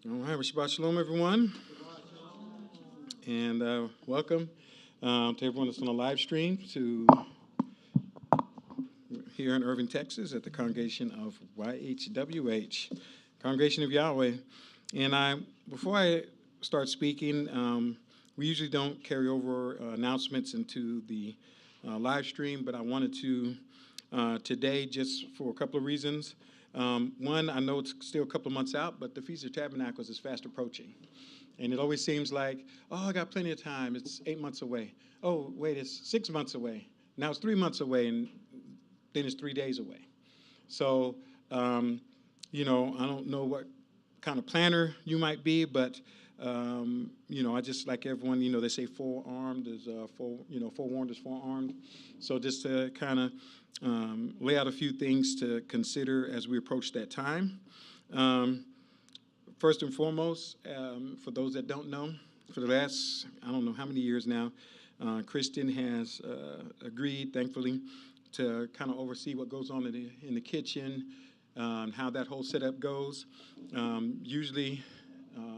All right, Shabbat Shalom, everyone, and welcome to everyone that's on the live stream to here in Irving, Texas, at the congregation of YHWH, Congregation of Yahweh. And before I start speaking, we usually don't carry over announcements into the live stream, but I wanted to today just for a couple of reasons. One, I know it's still a couple of months out, but the Feast of Tabernacles is fast approaching. And it always seems like, oh, I got plenty of time. It's 8 months away. Oh, wait, it's 6 months away. Now it's 3 months away, and then it's 3 days away. So, I don't know what kind of planner you might be, but, I just like everyone, they say forearmed is forewarned is forearmed. So just to kind of lay out a few things to consider as we approach that time. First and foremost, for those that don't know, for the last, I don't know how many years now, Kristen has agreed, thankfully, to kind of oversee what goes on in the kitchen, how that whole setup goes. Usually,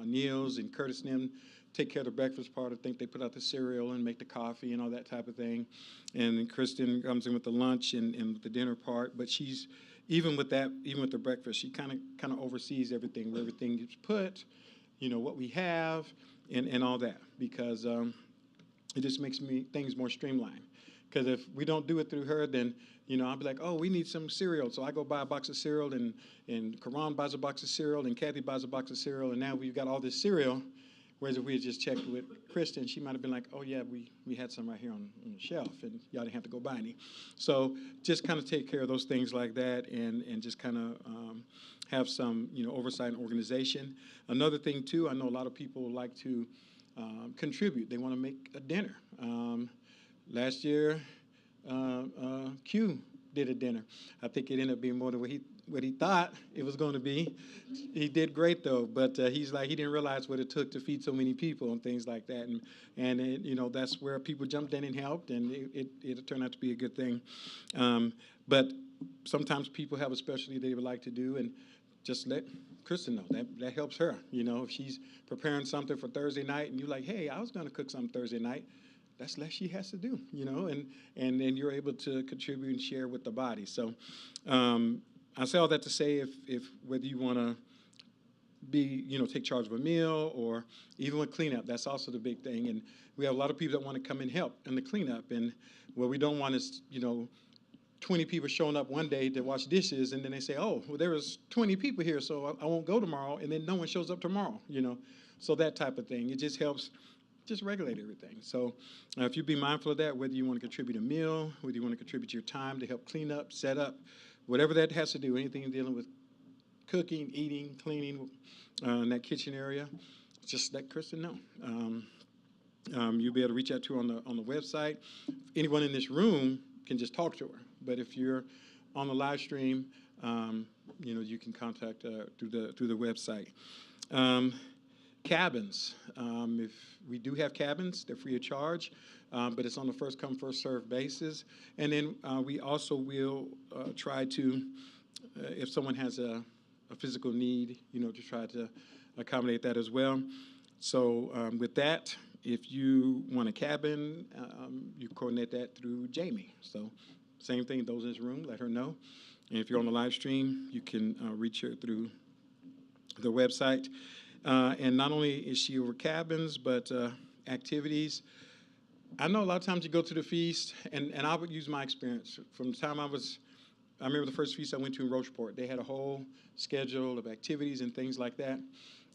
Niels and Curtis and them take care of the breakfast part. I think they put out the cereal and make the coffee and all that type of thing. And Kristen comes in with the lunch and the dinner part. But she's even with that, even with the breakfast, she kind of oversees everything, where everything gets put, what we have, and all that, because it just makes things more streamlined. Because if we don't do it through her, then I'll be like, oh, we need some cereal, so I go buy a box of cereal, and Karan buys a box of cereal, and Kathy buys a box of cereal, and now we've got all this cereal. Whereas if we had just checked with Kristen, she might have been like, oh, yeah, we had some right here on the shelf, and y'all didn't have to go buy any. So just kind of take care of those things like that, and just kind of have some, oversight and organization. Another thing, too, I know a lot of people like to contribute. They want to make a dinner. Last year, Q did a dinner. I think it ended up being more than what he thought it was going to be. He did great, though, but he's like, he didn't realize what it took to feed so many people and things like that. And it, that's where people jumped in and helped, and it turned out to be a good thing. But sometimes people have a specialty they would like to do, and just let Kristen know. That helps her. If she's preparing something for Thursday night, and you're like, hey, I was going to cook something Thursday night, that's less she has to do, and then you're able to contribute and share with the body. So I say all that to say, if whether you want to take charge of a meal, or even with cleanup, that's also the big thing. And we have a lot of people that want to come and help in the cleanup. And what we don't want is, 20 people showing up one day to wash dishes, and then they say, oh, well, there was 20 people here, so I won't go tomorrow, and then no one shows up tomorrow, So that type of thing. It just helps just regulate everything. So if you be mindful of that, whether you want to contribute a meal, whether you want to contribute your time to help clean up, set up, whatever that has to do, anything dealing with cooking, eating, cleaning in that kitchen area, just let Kristen know. You'll be able to reach out to her on the website. Anyone in this room can just talk to her. But if you're on the live stream, you can contact her through the website. Cabins. If we do have cabins, they're free of charge, but it's on the first come, first served basis. And then we also will try to, if someone has a physical need, to try to accommodate that as well. So with that, if you want a cabin, you coordinate that through Jamie. So same thing, those in this room, let her know. And if you're on the live stream, you can reach her through the website. And not only is she over cabins, but activities. I know a lot of times you go to the feast, and I would use my experience. From the time I remember the first feast I went to in Rocheport. They had a whole schedule of activities and things like that.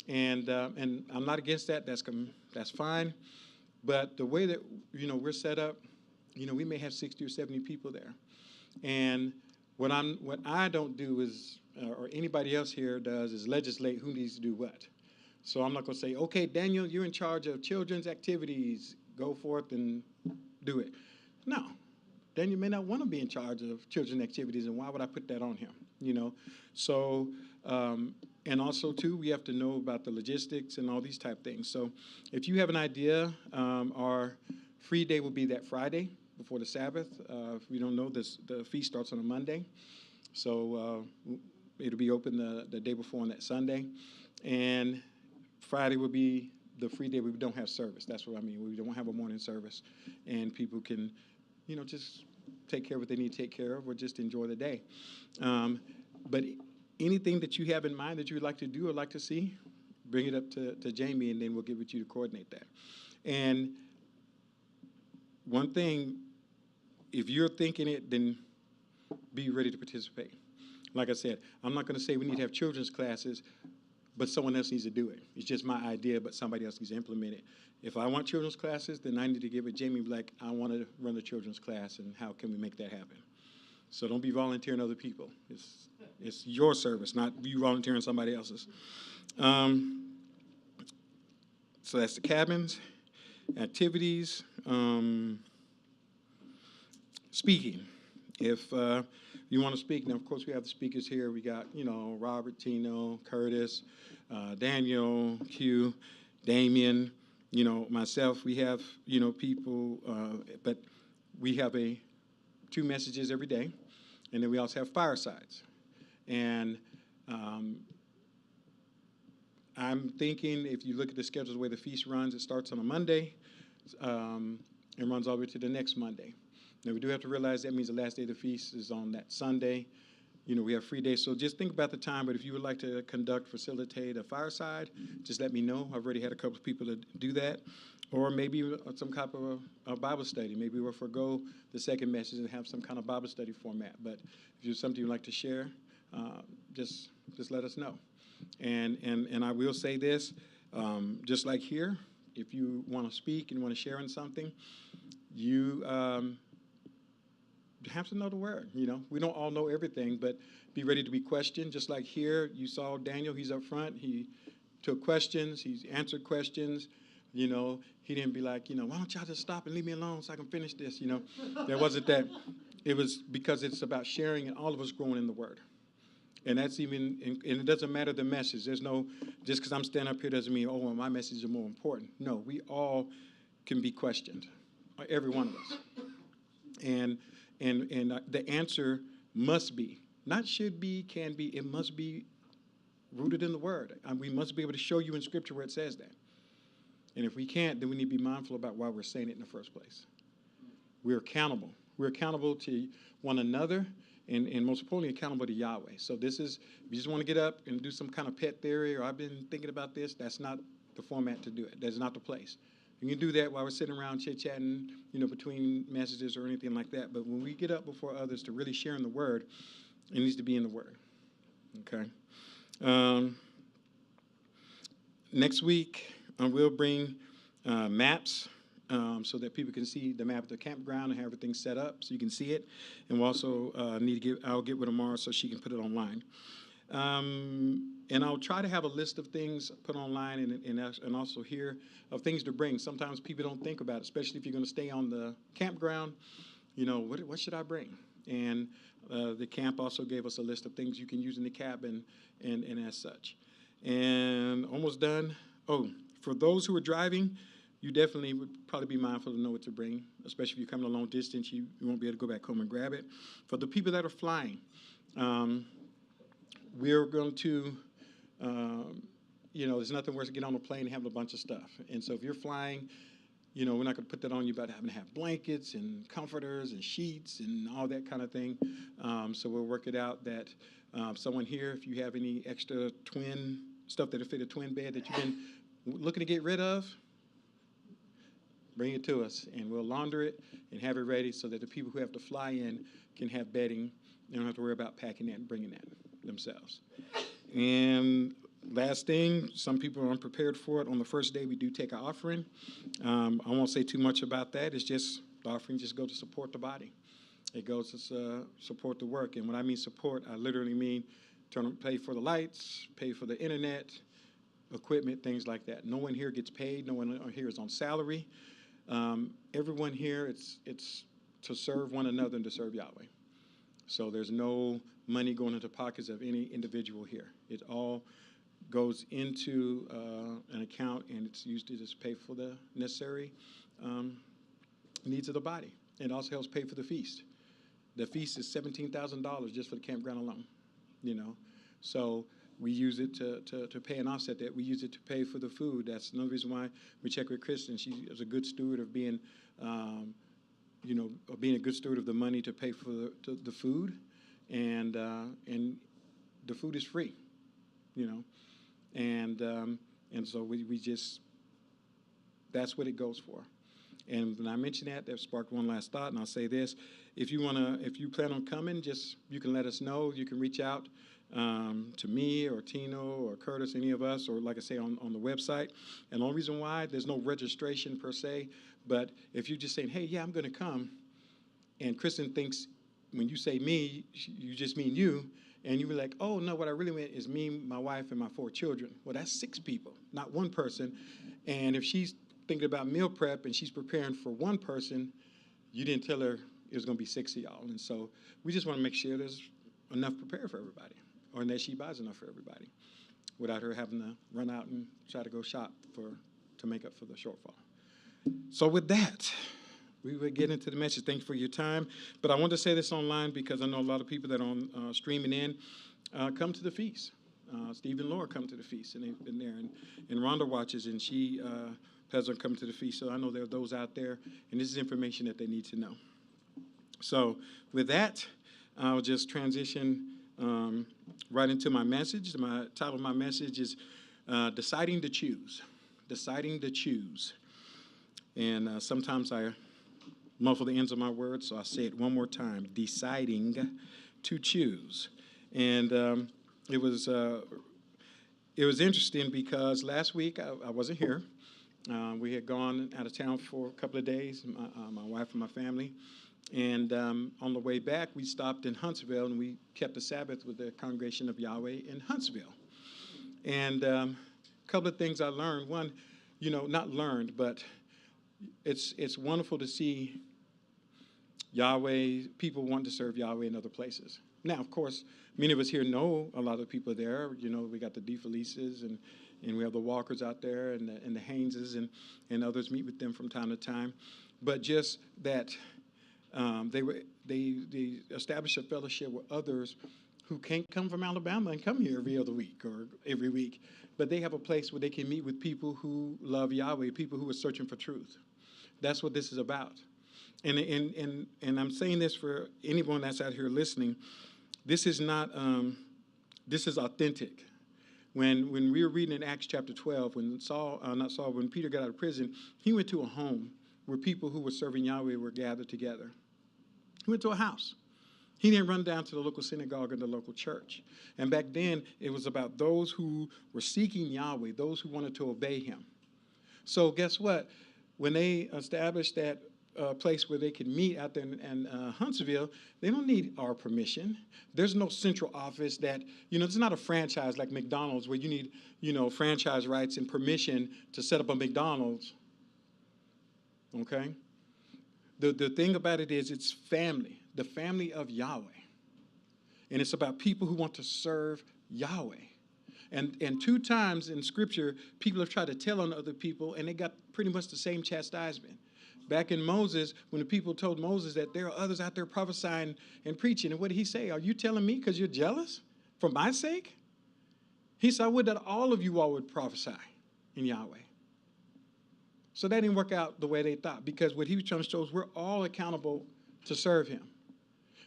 And I'm not against that. That's fine. But the way that, we're set up, we may have 60 or 70 people there. And what I don't do is, or anybody else here does, is legislate who needs to do what. So I'm not going to say, okay, Daniel, you're in charge of children's activities. Go forth and do it. No. Daniel may not want to be in charge of children's activities, and why would I put that on him? So, and also, too, we have to know about the logistics and all these type things. So if you have an idea, our free day will be that Friday before the Sabbath. If we don't know, the feast starts on a Monday. So it'll be open the day before on that Sunday. And Friday will be the free day we don't have service. That's what I mean. We don't have a morning service, and people can, just take care of what they need to take care of, or just enjoy the day. But anything that you have in mind that you would like to do or like to see, bring it up to Jamie, and then we'll get with you to coordinate that. And one thing, if you're thinking it, then be ready to participate. Like I said, I'm not going to say we need to have children's classes, but someone else needs to do it. It's just my idea, but somebody else needs to implement it. If I want children's classes, then I need to give it Jamie Black. I want to run a children's class, and how can we make that happen? So don't be volunteering other people. It's your service, not you volunteering somebody else's. So that's the cabins, activities, speaking. If you want to speak, now of course we have the speakers here. We got Robert, Tino, Curtis, Daniel, Q, Damien, myself. We have people, but we have 2 messages every day, and then we also have firesides. And I'm thinking, if you look at the schedule, the way the feast runs, it starts on a Monday and runs all the way to the next Monday. Now, we do have to realize that means the last day of the feast is on that Sunday. We have free days, so just think about the time. But if you would like to facilitate a fireside, just let me know. I've already had a couple of people to do that. Or maybe some kind of a Bible study. Maybe we'll forego the second message and have some kind of Bible study format. But if there's something you'd like to share, just let us know. And I will say this, just like here, if you want to speak and want to share in something, you have to know the word. We don't all know everything, but be ready to be questioned. Just like here, you saw Daniel, he's up front. He took questions. He's answered questions. He didn't be like, why don't y'all just stop and leave me alone so I can finish this? There wasn't that. It was because it's about sharing and all of us growing in the word. And that's even, and it doesn't matter the message. There's no, just because I'm standing up here doesn't mean, well, my message is more important. No, we all can be questioned, every one of us. And the answer must be, not should be, can be, it must be rooted in the word. We must be able to show you in Scripture where it says that. And if we can't, then we need to be mindful about why we're saying it in the first place. We're accountable. We're accountable to one another, and most importantly, accountable to Yahweh. So this is, if you just want to get up and do some kind of pet theory, or I've been thinking about this, that's not the format to do it. That's not the place. You can do that while we're sitting around chit-chatting, between messages or anything like that. But when we get up before others to really share in the word, it needs to be in the word. Okay? Next week, we'll bring maps so that people can see the map of the campground and have everything set up so you can see it. And we'll also I'll get with Amara so she can put it online. And I'll try to have a list of things put online and also here of things to bring. Sometimes people don't think about it, especially if you're going to stay on the campground. What should I bring? And the camp also gave us a list of things you can use in the cabin and as such. And almost done. Oh, for those who are driving, you definitely would probably be mindful to know what to bring, especially if you're coming a long distance. You won't be able to go back home and grab it. For the people that are flying, we're going to, there's nothing worse than get on a plane and have a bunch of stuff. And so if you're flying, we're not going to put that on you about having to have blankets and comforters and sheets and all that kind of thing. So we'll work it out that someone here, if you have any extra twin stuff that'll fit a twin bed that you've been looking to get rid of, bring it to us, and we'll launder it and have it ready so that the people who have to fly in can have bedding. They don't have to worry about packing that and bringing that themselves. And last thing, some people are unprepared for it. On the first day, we do take an offering. I won't say too much about that. It's just the offering just goes to support the body. It goes to support the work. And when I mean support, I literally mean pay for the lights, pay for the internet, equipment, things like that. No one here gets paid. No one here is on salary. Everyone here, it's to serve one another and to serve Yahweh. So there's no money going into pockets of any individual here. It all goes into an account, and it's used to just pay for the necessary needs of the body. It also helps pay for the feast. The feast is $17,000 just for the campground alone. So we use it to pay and offset that. We use it to pay for the food. That's another reason why we check with Kristen. She is a good steward of being, of being a good steward of the money to pay for the food, and the food is free, and so we just, that's what it goes for. And when I mentioned that sparked one last thought, and I'll say this: if you plan on coming, you can let us know. You can reach out to me or Tino or Curtis, any of us, or like I say, on the website. And the only reason why, there's no registration per se, but if you're just saying, hey, yeah, I'm going to come, and Kristen thinks when you say me, you just mean you, and you be like, oh, no, what I really meant is me, my wife, and my 4 children. Well, that's 6 people, not 1 person. And if she's thinking about meal prep and she's preparing for 1 person, you didn't tell her it was going to be 6 of y'all. And so we just want to make sure there's enough prepared for everybody, or that she buys enough for everybody without her having to run out and try to go shop to make up for the shortfall. So with that, we will get into the message. Thank you for your time. But I want to say this online because I know a lot of people that are on streaming in come to the feast. Steve and Laura come to the feast, and they've been there. And Rhonda watches, and she has them come to the feast. So I know there are those out there, and this is information that they need to know. So with that, I'll just transition right into my message. My title of my message is Deciding to Choose. Deciding to Choose. And sometimes I muffle the ends of my words, so I'll say it one more time. Deciding to choose. And it was interesting because last week I wasn't here. We had gone out of town for a couple of days, my wife and my family. And on the way back, we stopped in Huntsville, and we kept the Sabbath with the Congregation of Yahweh in Huntsville. And a couple of things I learned. One, not learned, but it's wonderful to see Yahweh, people want to serve Yahweh in other places. Now, of course, many of us here know a lot of people there. We got the DeFelices, and we have the Walkers out there, and the Hayneses, and others meet with them from time to time. But just that they established a fellowship with others who can't come from Alabama and come here every other week or every week. But they have a place where they can meet with people who love Yahweh, people who are searching for truth. That's what this is about. And I'm saying this for anyone that's out here listening. This is not, this is authentic. When we were reading in Acts chapter 12, when when Peter got out of prison, he went to a home where people who were serving Yahweh were gathered together. He went to a house. He didn't run down to the local synagogue or the local church. And back then, it was about those who were seeking Yahweh, those who wanted to obey him. So guess what? When they established that place where they could meet out there in Huntsville, they don't need our permission. There's no central office that, it's not a franchise like McDonald's where you need, franchise rights and permission to set up a McDonald's. Okay? The thing about it is it's family, the family of Yahweh. And it's about people who want to serve Yahweh. And 2 times in Scripture, people have tried to tell on other people, and they got pretty much the same chastisement. Back in Moses, when the people told Moses that there are others out there prophesying and preaching, and what did he say? Are you telling me because you're jealous for my sake? He said, I would that all of you all would prophesy in Yahweh. So that didn't work out the way they thought, because what he was trying to show is we're all accountable to serve him.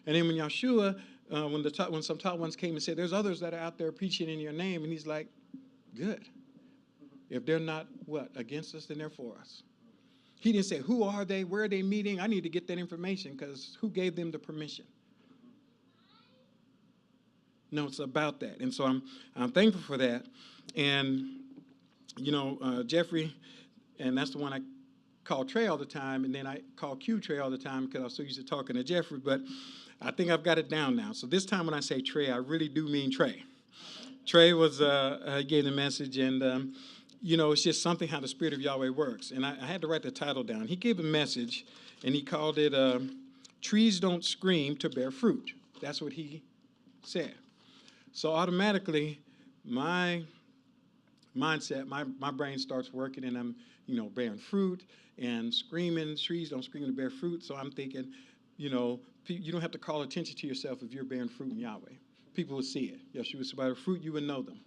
And then when Yeshua, when some taught ones came and said, there's others that are out there preaching in your name, and he's like, good. If they're not, against us, then they're for us. He didn't say, who are they? Where are they meeting? I need to get that information, because who gave them the permission? No, it's about that. And so I'm thankful for that. And, Jeffrey, and that's the one I call Trey all the time, and then I call Q Trey all the time because I was so used to talking to Jeffrey, but I think I've got it down now. So this time when I say Trey, I really do mean Trey. Trey was, he gave the message, and, it's just something how the Spirit of Yahweh works. And I had to write the title down. He gave a message, and he called it, Trees Don't Scream to Bear Fruit. That's what he said. So automatically, my mindset, my brain starts working, and I'm, bearing fruit and screaming. Trees don't scream to bear fruit. So I'm thinking, you don't have to call attention to yourself if you're bearing fruit in Yahweh. people would see it. Yeshua said, by the fruit you would know them.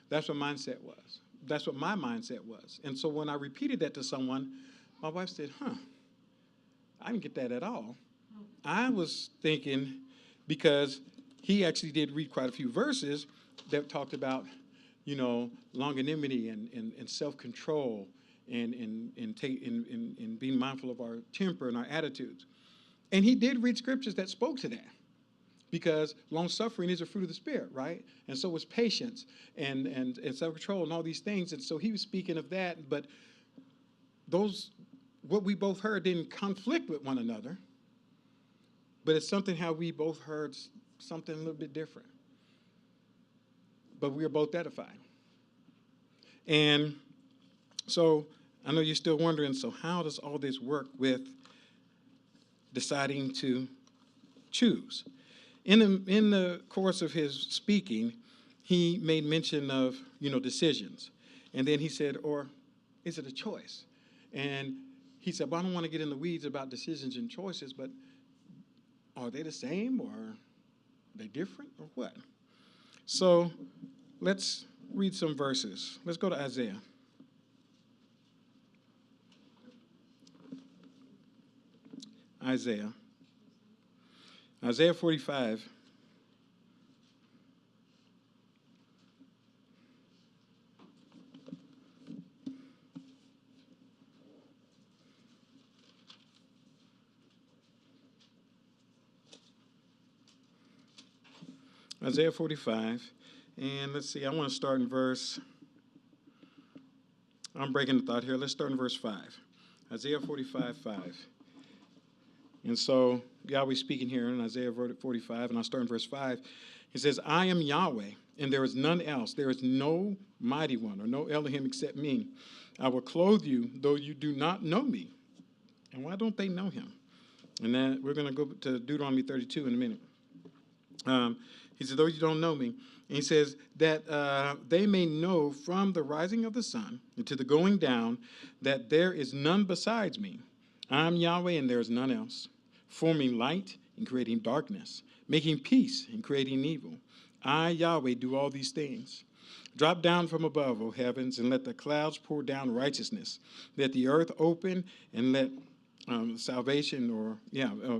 That's what mindset was. That's what my mindset was. And so when I repeated that to someone, my wife said, I didn't get that at all. I was thinking, because he actually did read quite a few verses that talked about, longanimity and self-control and being mindful of our temper and our attitudes. And he did read scriptures that spoke to that, because long-suffering is a fruit of the Spirit, right? And so was patience and self-control and all these things. And so he was speaking of that, but what we both heard didn't conflict with one another, but it's something how we both heard something a little bit different. But we were both edified. And so I know you're still wondering, so how does all this work with deciding to choose? In the course of his speaking, he made mention of, decisions. And then he said, or is it a choice? And he said, well, I don't want to get in the weeds about decisions and choices, but are they the same, or are they different, or what? So let's read some verses. Let's go to Isaiah. Isaiah 45. Isaiah 45, and let's see, I want to start in I'm breaking the thought here. Let's start in verse 5. Isaiah 45, 5. And so Yahweh's speaking here in Isaiah 45, and I'll start in verse 5. He says, I am Yahweh, and there is none else. There is no mighty one or no Elohim except me. I will clothe you, though you do not know me. And why don't they know him? And then we're going to go to Deuteronomy 32 in a minute. He says, though you don't know me. And he says that they may know from the rising of the sun and to the going down that there is none besides me. I am Yahweh, and there is none else, forming light and creating darkness, making peace and creating evil. I, Yahweh, do all these things. Drop down from above, O heavens, and let the clouds pour down righteousness. Let the earth open and let salvation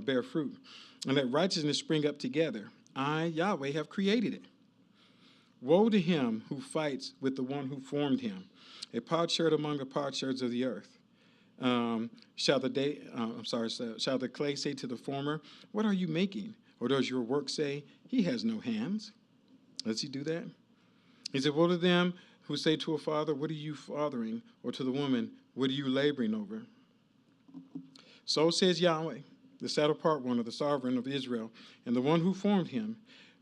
bear fruit. And let righteousness spring up together. I, Yahweh, have created it. Woe to him who fights with the one who formed him, a potsherd among the potsherds of the earth. Shall the clay say to the former, what are you making? Or does your work say, he has no hands? Does he do that? He said, woe to them who say to a father, what are you fathering? Or to the woman, what are you laboring over? So says Yahweh, the set-apart one of the sovereign of Israel, and the one who formed him.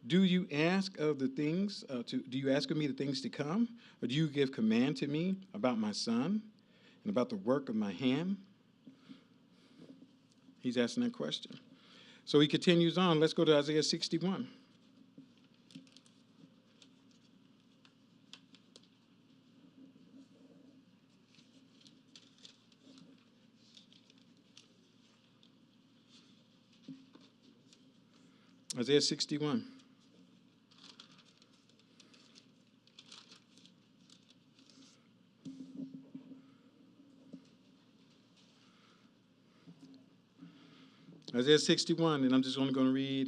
Do you ask of the things? Do you ask of me the things to come, or do you give command to me about my son and about the work of my hand? He's asking that question. So he continues on. Let's go to Isaiah 61. Isaiah 61. Isaiah 61, and I'm just only going to read,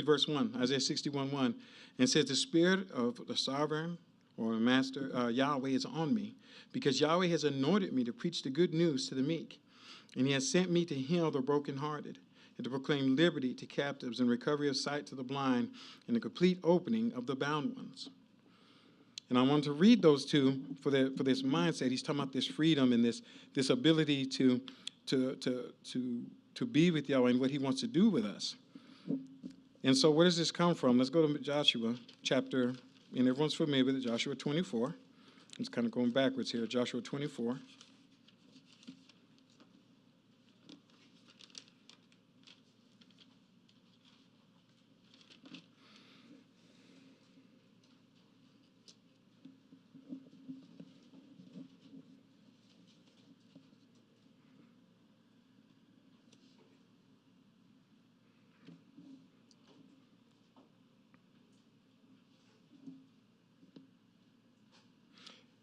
verse 1, Isaiah 61, 1. And it says, the Spirit of the sovereign or the master, Yahweh, is on me, because Yahweh has anointed me to preach the good news to the meek. And he has sent me to heal the brokenhearted, and to proclaim liberty to captives and recovery of sight to the blind, and the complete opening of the bound ones. And I want to read those two for this mindset. He's talking about this freedom and this ability to be with Yahweh and what he wants to do with us. And so where does this come from? Let's go to Joshua chapter, and everyone's familiar with it, Joshua 24. It's kind of going backwards here, Joshua 24.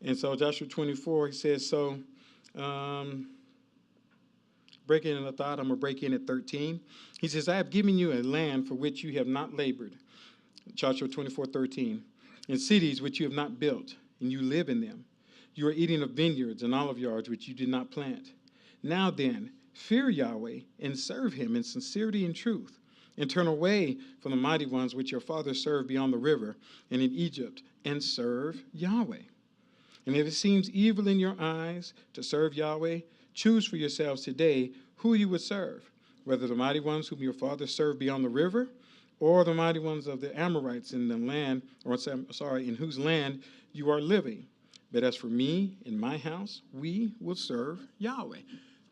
And so Joshua 24, he says, so breaking in a thought, I'm going to break in at 13. He says, I have given you a land for which you have not labored. Joshua 24:13. In cities which you have not built, and you live in them. You are eating of vineyards and olive yards which you did not plant. Now then, fear Yahweh and serve him in sincerity and truth, and turn away from the mighty ones which your fathers served beyond the river and in Egypt, and serve Yahweh. And if it seems evil in your eyes to serve Yahweh, choose for yourselves today who you would serve, whether the mighty ones whom your fathers served beyond the river, or the mighty ones of the Amorites in the land, in whose land you are living. But as for me and my house, we will serve Yahweh.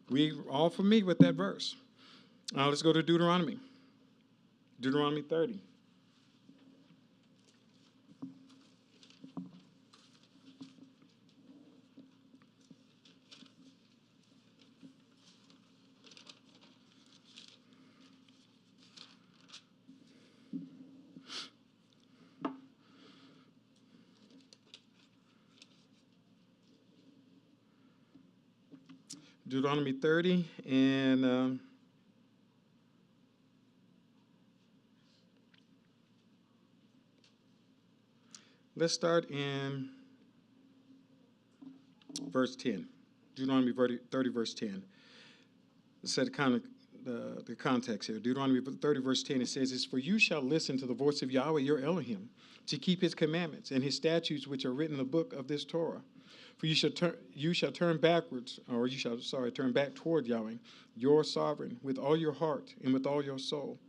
We're all familiar with that verse. Let's go to Deuteronomy. Deuteronomy 30. Deuteronomy 30, and let's start in verse 10. Deuteronomy 30, verse 10. Let's set kind of the context here. Deuteronomy 30, verse 10, it says, "It's for you shall listen to the voice of Yahweh your Elohim, to keep his commandments and his statutes which are written in the book of this Torah. For you shall turn back toward Yahweh, your sovereign, with all your heart and with all your soul.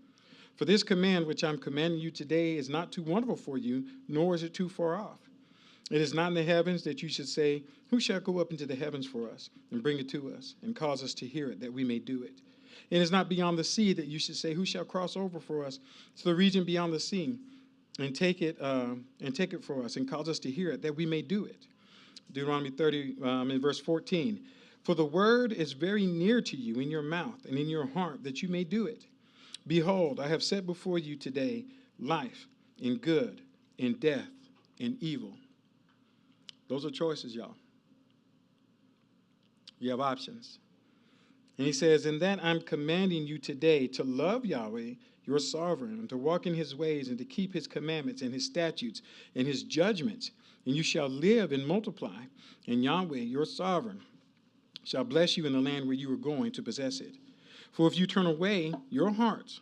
For this command which I'm commanding you today is not too wonderful for you, nor is it too far off. It is not in the heavens that you should say, who shall go up into the heavens for us and bring it to us and cause us to hear it, that we may do it? It is not beyond the sea that you should say, who shall cross over for us to the region beyond the sea and take it for us and cause us to hear it, that we may do it." Deuteronomy 30, in verse 14. "For the word is very near to you in your mouth and in your heart, that you may do it. Behold, I have set before you today life and good and death and evil." Those are choices, y'all. You have options. And he says, "In that I'm commanding you today to love Yahweh, your sovereign, and to walk in his ways and to keep his commandments and his statutes and his judgments. And you shall live and multiply, and Yahweh, your sovereign, shall bless you in the land where you are going to possess it. For if you turn away your hearts,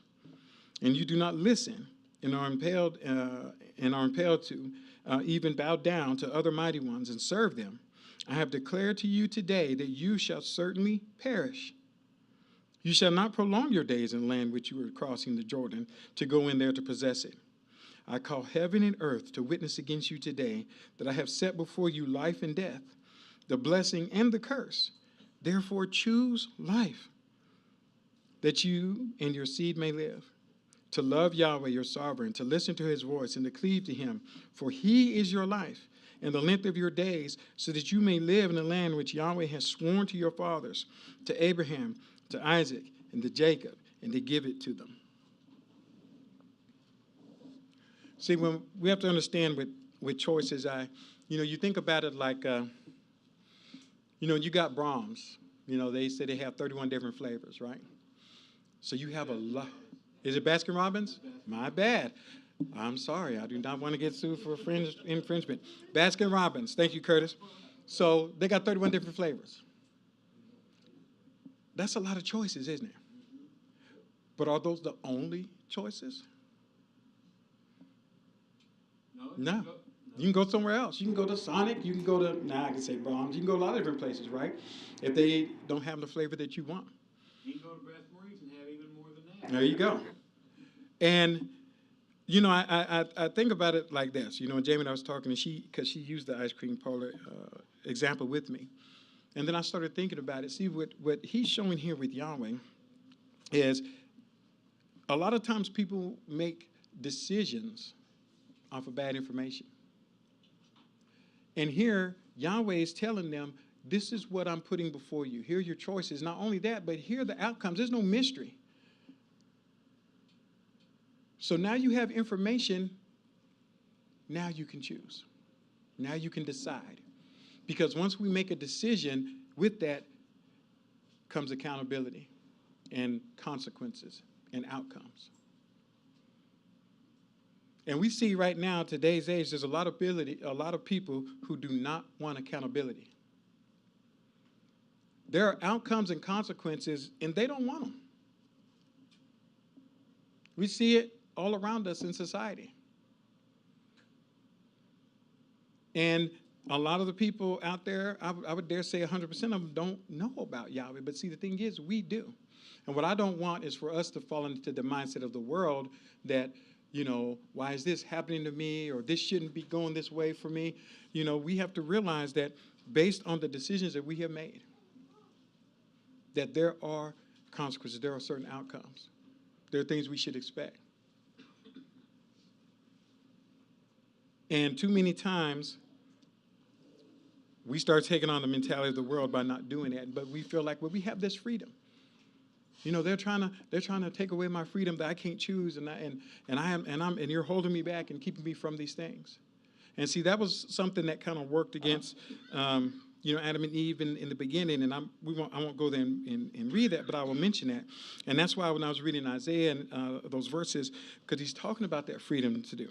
and you do not listen, and are impelled to even bow down to other mighty ones and serve them, I have declared to you today that you shall certainly perish. You shall not prolong your days in the land which you are crossing the Jordan to go in there to possess it. I call heaven and earth to witness against you today that I have set before you life and death, the blessing and the curse. Therefore choose life, that you and your seed may live, to love Yahweh your sovereign, to listen to his voice and to cleave to him. For he is your life and the length of your days, so that you may live in the land which Yahweh has sworn to your fathers, to Abraham, to Isaac, and to Jacob, and to give it to them." See, when we have to understand with choices, you think about it like, you got Brahms. They say they have 31 different flavors, right? So you have a lot. Is it Baskin Robbins? My bad. I'm sorry. I do not want to get sued for infringement. Baskin Robbins. Thank you, Curtis. So they got 31 different flavors. That's a lot of choices, isn't it? But are those the only choices? No. You can go somewhere else. You can go to Sonic. You can go to, I can say Brahms. You can go to a lot of different places, right? If they don't have the flavor that you want. You can go to Beth Marie's and have even more than that. There you go. And, I think about it like this. Jamie and I was talking, and because she used the ice cream parlor example with me. And then I started thinking about it. See, what he's showing here with Yahweh is a lot of times people make decisions off of bad information. And here, Yahweh is telling them, this is what I'm putting before you. Here are your choices. Not only that, but here are the outcomes. There's no mystery. So now you have information. Now you can choose. Now you can decide. Because once we make a decision, with that comes accountability and consequences and outcomes. And we see right now, today's age, there's a lot of people who do not want accountability. There are outcomes and consequences, and they don't want them. We see it all around us in society. And a lot of the people out there, I would dare say 100% of them don't know about Yahweh. But see, the thing is, we do. And what I don't want is for us to fall into the mindset of the world that, why is this happening to me, or this shouldn't be going this way for me. We have to realize that based on the decisions that we have made, that there are consequences, there are certain outcomes. There are things we should expect. And too many times, we start taking on the mentality of the world by not doing that. But we feel like, well, we have this freedom. They're trying to take away my freedom that I can't choose, and you're holding me back and keeping me from these things. And see, that was something that kind of worked against Adam and Eve in the beginning. And I won't go there and read that, but I will mention that. And that's why when I was reading Isaiah and those verses, because he's talking about that freedom to do.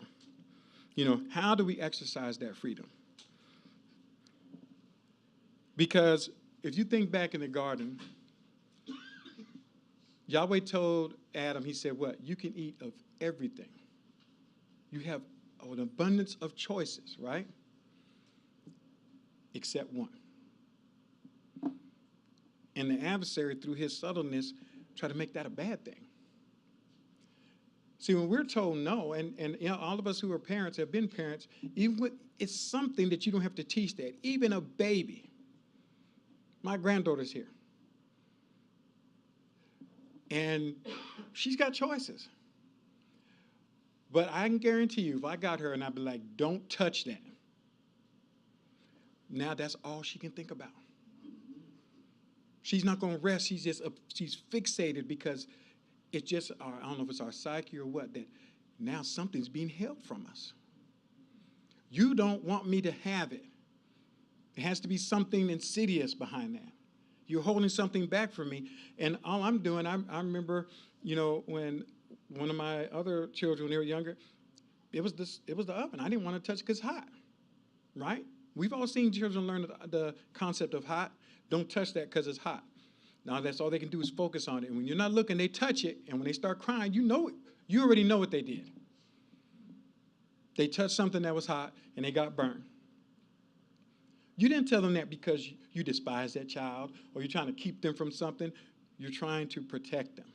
How do we exercise that freedom? Because if you think back in the garden, Yahweh told Adam, he said, what? You can eat of everything. You have an abundance of choices, right? Except one. And the adversary, through his subtleness, tried to make that a bad thing. See, when we're told no, and all of us who are parents have been parents, it's something that you don't have to teach that. Even a baby. My granddaughter's here. And she's got choices. But I can guarantee you, if I got her and I'd be like, don't touch that. Now that's all she can think about. She's not going to rest. She's fixated because it's just, I don't know if it's our psyche or what, that now something's being held from us. You don't want me to have it. It has to be something insidious behind that. You're holding something back from me. And all I'm doing, I remember, when one of my other children, when they were younger, it was the oven. I didn't want to touch it because it's hot, right? We've all seen children learn the concept of hot. Don't touch that because it's hot. Now that's all they can do is focus on it. And when you're not looking, they touch it. And when they start crying, you already know what they did. They touched something that was hot and they got burned. You didn't tell them that because you despise that child or you're trying to keep them from something. You're trying to protect them.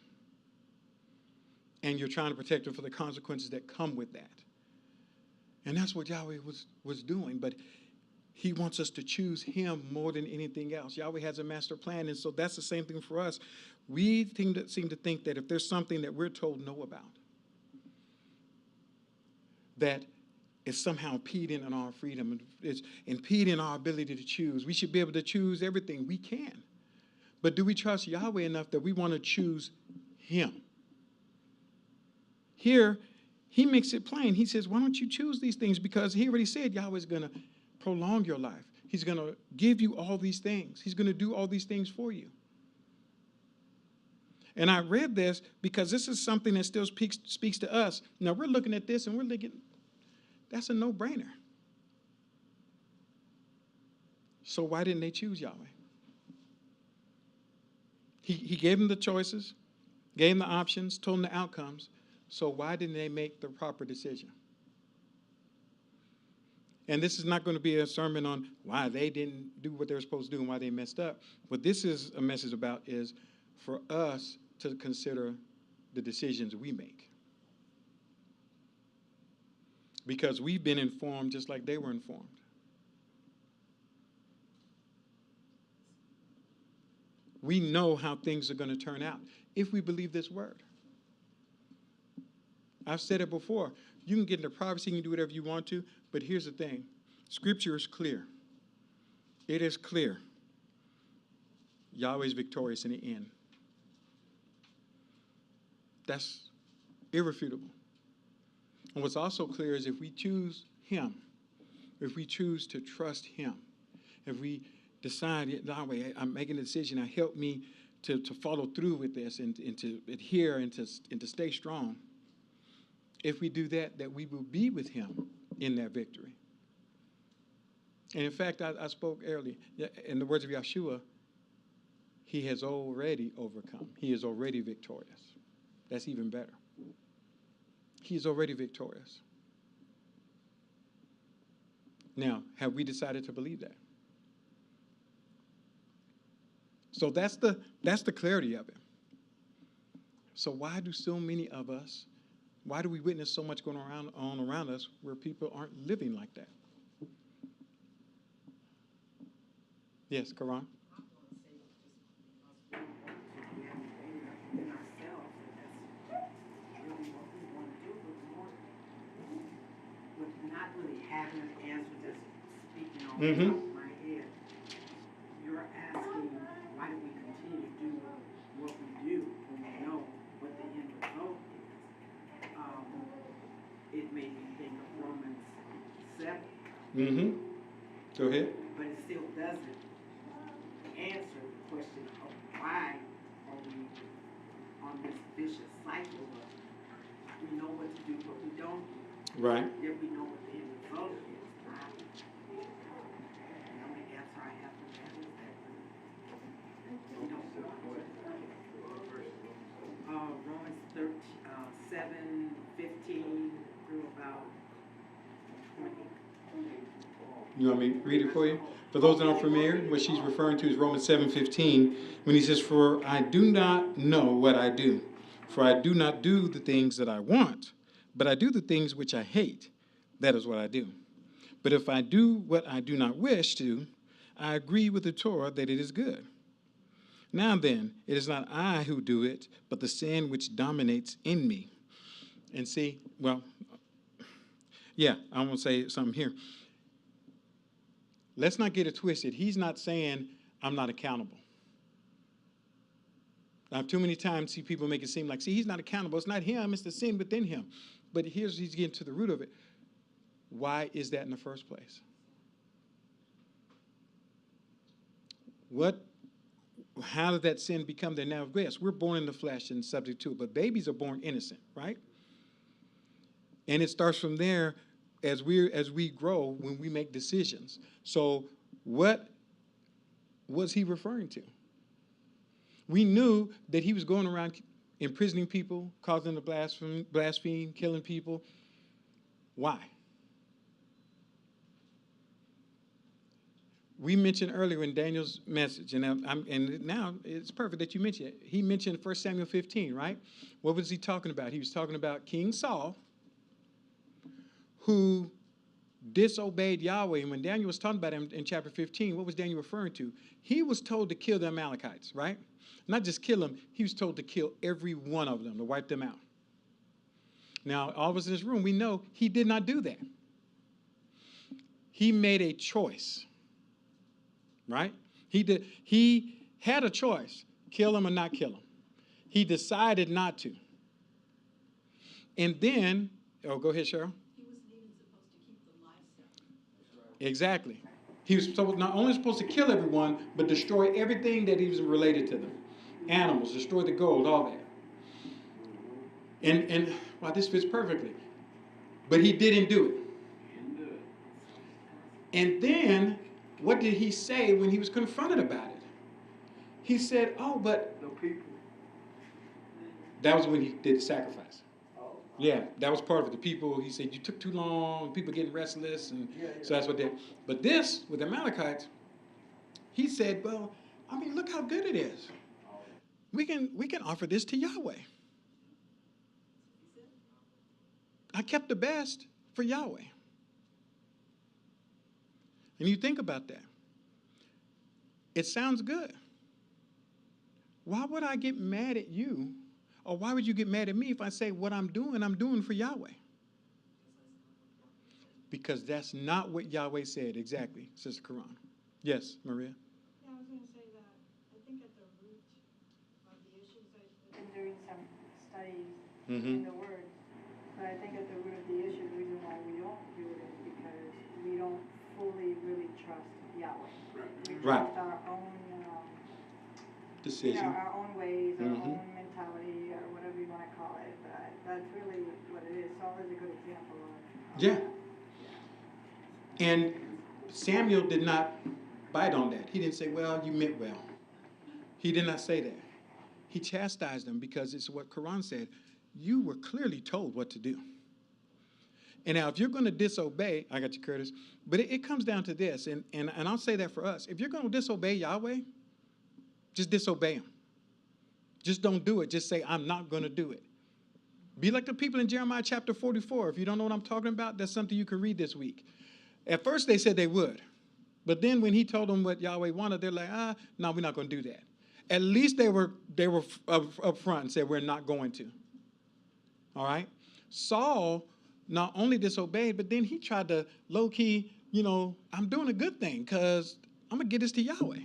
And you're trying to protect them for the consequences that come with that. And that's what Yahweh was doing. But he wants us to choose him more than anything else. Yahweh has a master plan, and so that's the same thing for us. We seem to think that if there's something that we're told no about, that it's somehow impeding on our freedom, it's impeding our ability to choose. We should be able to choose everything we can. But do we trust Yahweh enough that we want to choose him? Here, he makes it plain. He says, why don't you choose these things? Because he already said Yahweh's going to prolong your life. He's going to give you all these things. He's going to do all these things for you. And I read this because this is something that still speaks to us. Now, we're looking at this and we're thinking, that's a no-brainer. So why didn't they choose Yahweh? He gave them the choices, gave them the options, told them the outcomes. So why didn't they make the proper decision? And this is not going to be a sermon on why they didn't do what they were supposed to do and why they messed up. What this is a message about is for us to consider the decisions we make. Because we've been informed just like they were informed. We know how things are going to turn out if we believe this word. I've said it before. You can get into privacy, you can do whatever you want to, but here's the thing. Scripture is clear. It is clear. Yahweh is victorious in the end. That's irrefutable. And what's also clear is if we choose him, if we choose to trust him, if we decide, Yahweh, I'm making a decision, now help me to follow through with this and to adhere and to stay strong. If we do that, that we will be with him in that victory. And in fact, I spoke earlier, in the words of Yeshua, he has already overcome. He is already victorious. That's even better. He is already victorious. Now, have we decided to believe that? So that's the clarity of it. So why do so many of us, why do we witness so much going on around us where people aren't living like that? Yes, Karan? Not really having an answer, just speaking on Mm-hmm. top of my head. You're asking, why do we continue to do what we do when we know what the end result is? It made me think of Romans 7. Mm-hmm. Go ahead. But it still doesn't answer the question of why are we on this vicious cycle of we know what to do, but we don't do. Right. Yet we know what the end result is. The only answer I have for that is that we don't do it. Romans 7:15 through about 20. You want me to read it for you? For those that aren't familiar, what she's referring to is Romans 7:15, when he says, "For I do not know what I do. For I do not do the things that I want, but I do the things which I hate. That is what I do. But if I do what I do not wish to, I agree with the Torah that it is good. Now then, it is not I who do it, but the sin which dominates in me." And see, well, yeah, I want to say something here. Let's not get it twisted. He's not saying I'm not accountable. I've too many times see people make it seem like, see, he's not accountable. It's not him, it's the sin within him. But he's getting to the root of it. Why is that in the first place? How did that sin become there? Now, yes, we're born in the flesh and subject to it, but babies are born innocent, right? And it starts from there as we grow when we make decisions. So what was he referring to? We knew that he was going around imprisoning people, causing them to blaspheme, killing people. Why? We mentioned earlier in Daniel's message, and now it's perfect that you mentioned it. He mentioned 1 Samuel 15, right? What was he talking about? He was talking about King Saul, who disobeyed Yahweh. And when Daniel was talking about him in chapter 15, what was Daniel referring to? He was told to kill the Amalekites, right? Not just kill them, he was told to kill every one of them, to wipe them out. Now, all of us in this room, we know he did not do that. He made a choice, right? He had a choice, kill him or not kill him. He decided not to. And then, oh, go ahead, Cheryl. He wasn't even supposed to keep the livestock. Exactly. He was not only supposed to kill everyone, but destroy everything that he was related to them. Animals, destroy the gold, all that. And wow, this fits perfectly. But he didn't do it. And then, what did he say when he was confronted about it? He said, oh, but The people. that was when he did the sacrifice. Yeah, that was part of it. The people, he said, you took too long, people getting restless, and so that's what they did. But this, with the Amalekites, he said, well, I mean, look how good it is. We can offer this to Yahweh. I kept the best for Yahweh. And you think about that. It sounds good. Why would I get mad at you? Or why would you get mad at me if I say what I'm doing for Yahweh? Because that's not what Yahweh said exactly, Sister Quran. Yes, Maria? Yeah, I was going to say that I think at the root of the issues, Been doing some studies Mm-hmm. in the Word, but I think at the root of the issue, the reason why we don't do it is because we don't fully really trust Yahweh. Right. craft our own, Decision. our own ways, our Mhm. own mentality, or whatever you want to call it. But that's really what it is. Saul is a good example of Yeah. that. And Samuel did not bite on that. He didn't say, well, you meant well. He did not say that. He chastised them because it's what Quran said. You were clearly told what to do. And now if you're going to disobey, I got you, Curtis, but it comes down to this, and I'll say that for us. If you're going to disobey Yahweh, just disobey him. Just don't do it. Just say, I'm not going to do it. Be like the people in Jeremiah chapter 44. If you don't know what I'm talking about, that's something you can read this week. At first they said they would. But then when he told them what Yahweh wanted, they're like, no, we're not going to do that. At least they were up front and said, we're not going to. All right? Saul not only disobeyed, but then he tried to low-key, I'm doing a good thing because I'm going to get this to Yahweh.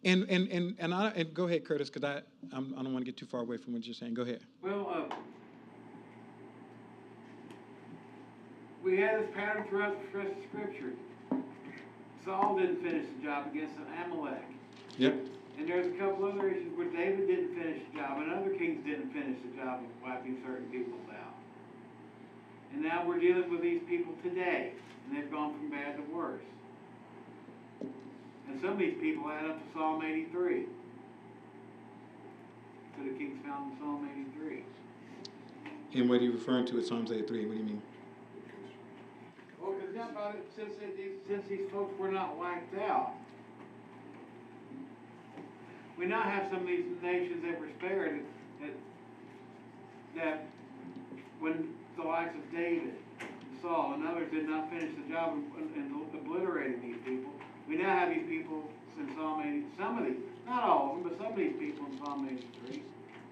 And go ahead, Curtis, because I don't want to get too far away from what you're saying. Go ahead. Well, we had this pattern throughout the rest of Scripture. Saul didn't finish the job against Amalek. Yep. And there's a couple other issues where David didn't finish the job, and other kings didn't finish the job of wiping certain people out. And now we're dealing with these people today, and they've gone from bad to worse. And some of these people add up to Psalm 83. So the kings found in Psalm 83. And what are you referring to at Psalms 83? What do you mean? Well, because now about it, since these folks were not wiped out, we now have some of these nations that were spared that when the likes of David, Saul, and others did not finish the job and obliterated these people, we now have these people in Psalm 80, some of these, not all of them, but some of these people in Psalm 83,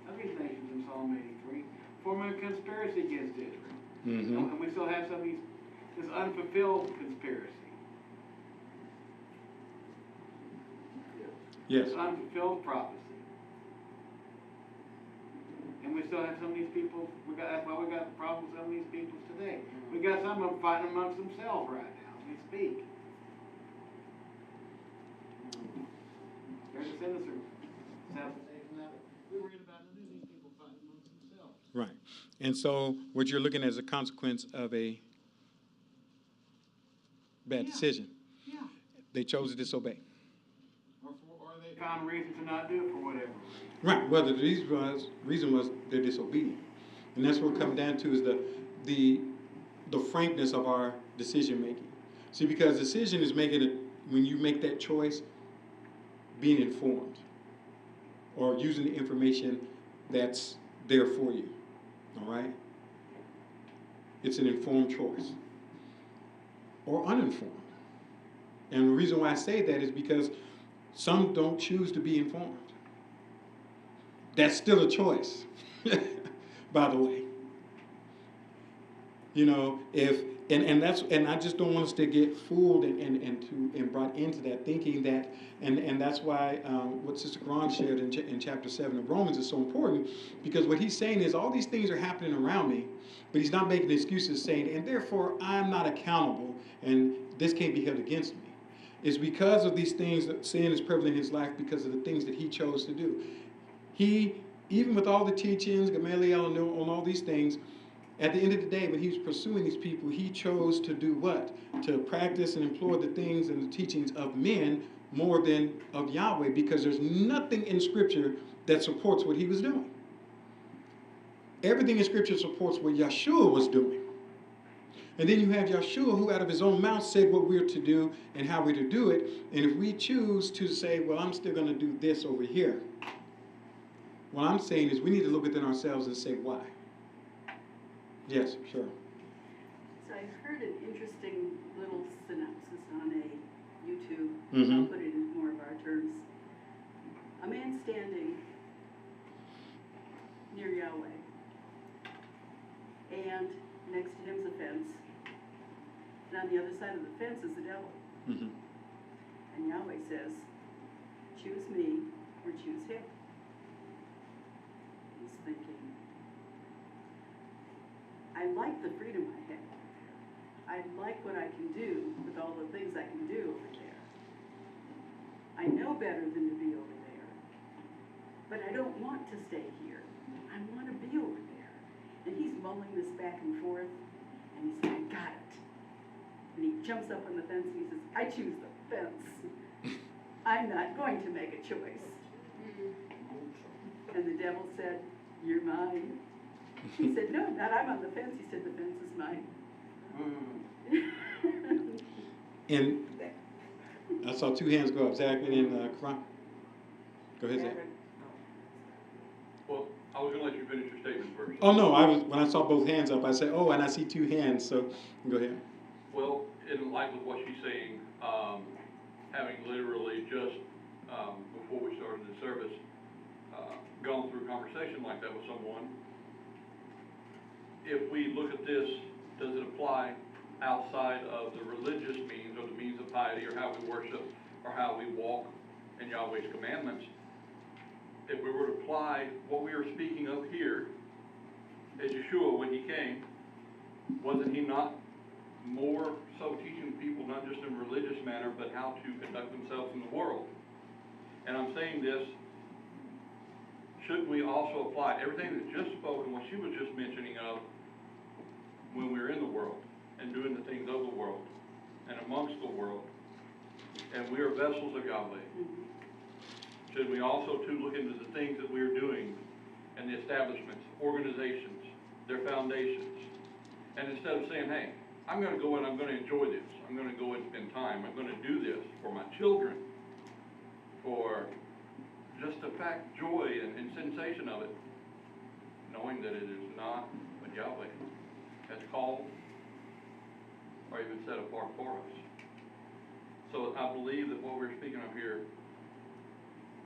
some of these nations in Psalm 83, forming a conspiracy against Israel. Mm-hmm. And we still have some of these, this unfulfilled conspiracy. Yes. This unfulfilled prophecy. And we still have some of these people, that's why we got the problem with some of these people today. We got some of them fighting amongst themselves right now as we speak. There's a sinister self-taking that. We were reading about the news, these people fighting amongst themselves. Right. And so what you're looking at is a consequence of a bad decision. Yeah. They chose to disobey. Or they found a reason to not do it for whatever. Right. Well, the reason was they're disobedient. And that's what it comes down to is the frankness of our decision making. See, because decision is making it, when you make that choice, being informed or using the information that's there for you. All right? It's an informed choice or uninformed. And the reason why I say that is because some don't choose to be informed. That's still a choice, by the way. And I just don't want us to get fooled and brought into that thinking that, and that's why what Sister Quran shared in chapter 7 of Romans is so important, because what he's saying is all these things are happening around me, but he's not making excuses saying, and therefore I'm not accountable and this can't be held against me. It's because of these things that sin is prevalent in his life because of the things that he chose to do. He, even with all the teachings, Gamaliel and all these things, at the end of the day, when he was pursuing these people, he chose to do what? To practice and employ the things and the teachings of men more than of Yahweh, because there's nothing in Scripture that supports what he was doing. Everything in Scripture supports what Yeshua was doing. And then you have Yeshua, who out of his own mouth said what we're to do and how we're to do it. And if we choose to say, well, I'm still going to do this over here, what I'm saying is we need to look within ourselves and say, why? Yes, sure. So I heard an interesting little synopsis on a YouTube. Mm-hmm. I'll put it in more of our terms. A man standing near Yahweh, and next to him's a fence, and on the other side of the fence is the devil. Mm-hmm. And Yahweh says, choose me or choose him. He's thinking, I like the freedom I have. I like what I can do with all the things I can do over there. I know better than to be over there, but I don't want to stay here. I want to be over there. And he's mulling this back and forth, and he said, I got it. And he jumps up on the fence and he says, I choose the fence. I'm not going to make a choice. And the devil said, you're mine. He said, no, not I'm on the fence. He said, the fence is mine. And I saw two hands go up, Zach and then Karan. Go ahead, Zach. Well, I was gonna let you finish your statement first. Oh no, when I saw both hands up, I said, oh, and I see two hands, so go ahead. Well, in line with what she's saying, having literally just, before we started the service, gone through a conversation like that with someone, if we look at this, does it apply outside of the religious means or the means of piety or how we worship or how we walk in Yahweh's commandments? If we were to apply what we are speaking of here, as Yeshua, when he came, wasn't he not more so teaching people not just in a religious manner, but how to conduct themselves in the world? And I'm saying this, shouldn't we also apply everything that's just spoken, what she was just mentioning of, when we're in the world and doing the things of the world and amongst the world, and we are vessels of Yahweh? Should we also too look into the things that we are doing and the establishments, organizations, their foundations, and instead of saying, hey, I'm going to go and I'm going to enjoy this, I'm going to go and spend time, I'm going to do this for my children, for just the fact, joy and sensation of it, knowing that it is not what Yahweh has called or even set apart for us. So I believe that what we're speaking of here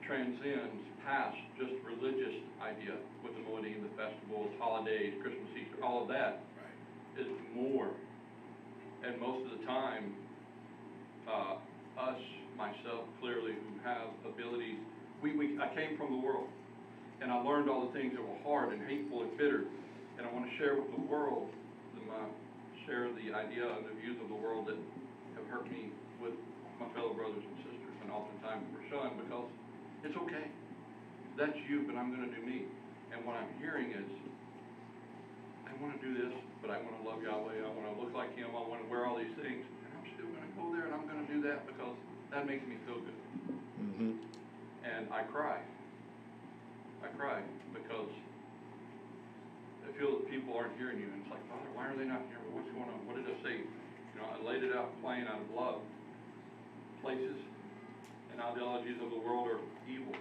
transcends past just religious idea with the Moedim, the festivals, holidays, Christmas, Easter, all of that is more. And most of the time, us, myself, clearly, who have abilities, I came from the world, and I learned all the things that were hard and hateful and bitter, and I want to share with the world, share the idea and the views of the world that have hurt me with my fellow brothers and sisters, and oftentimes we're shunned because it's okay. That's you, but I'm going to do me. And what I'm hearing is, I want to do this, but I want to love Yahweh. I want to look like Him. I want to wear all these things. And I'm still going to go there, and I'm going to do that because that makes me feel good. Mm-hmm. And I cry. I cry because I feel that people aren't hearing you. And it's like, Father, why are they not hearing me? What's going on? What did I say? You know, I laid it out plain out of love. Places and ideologies of the world are evil.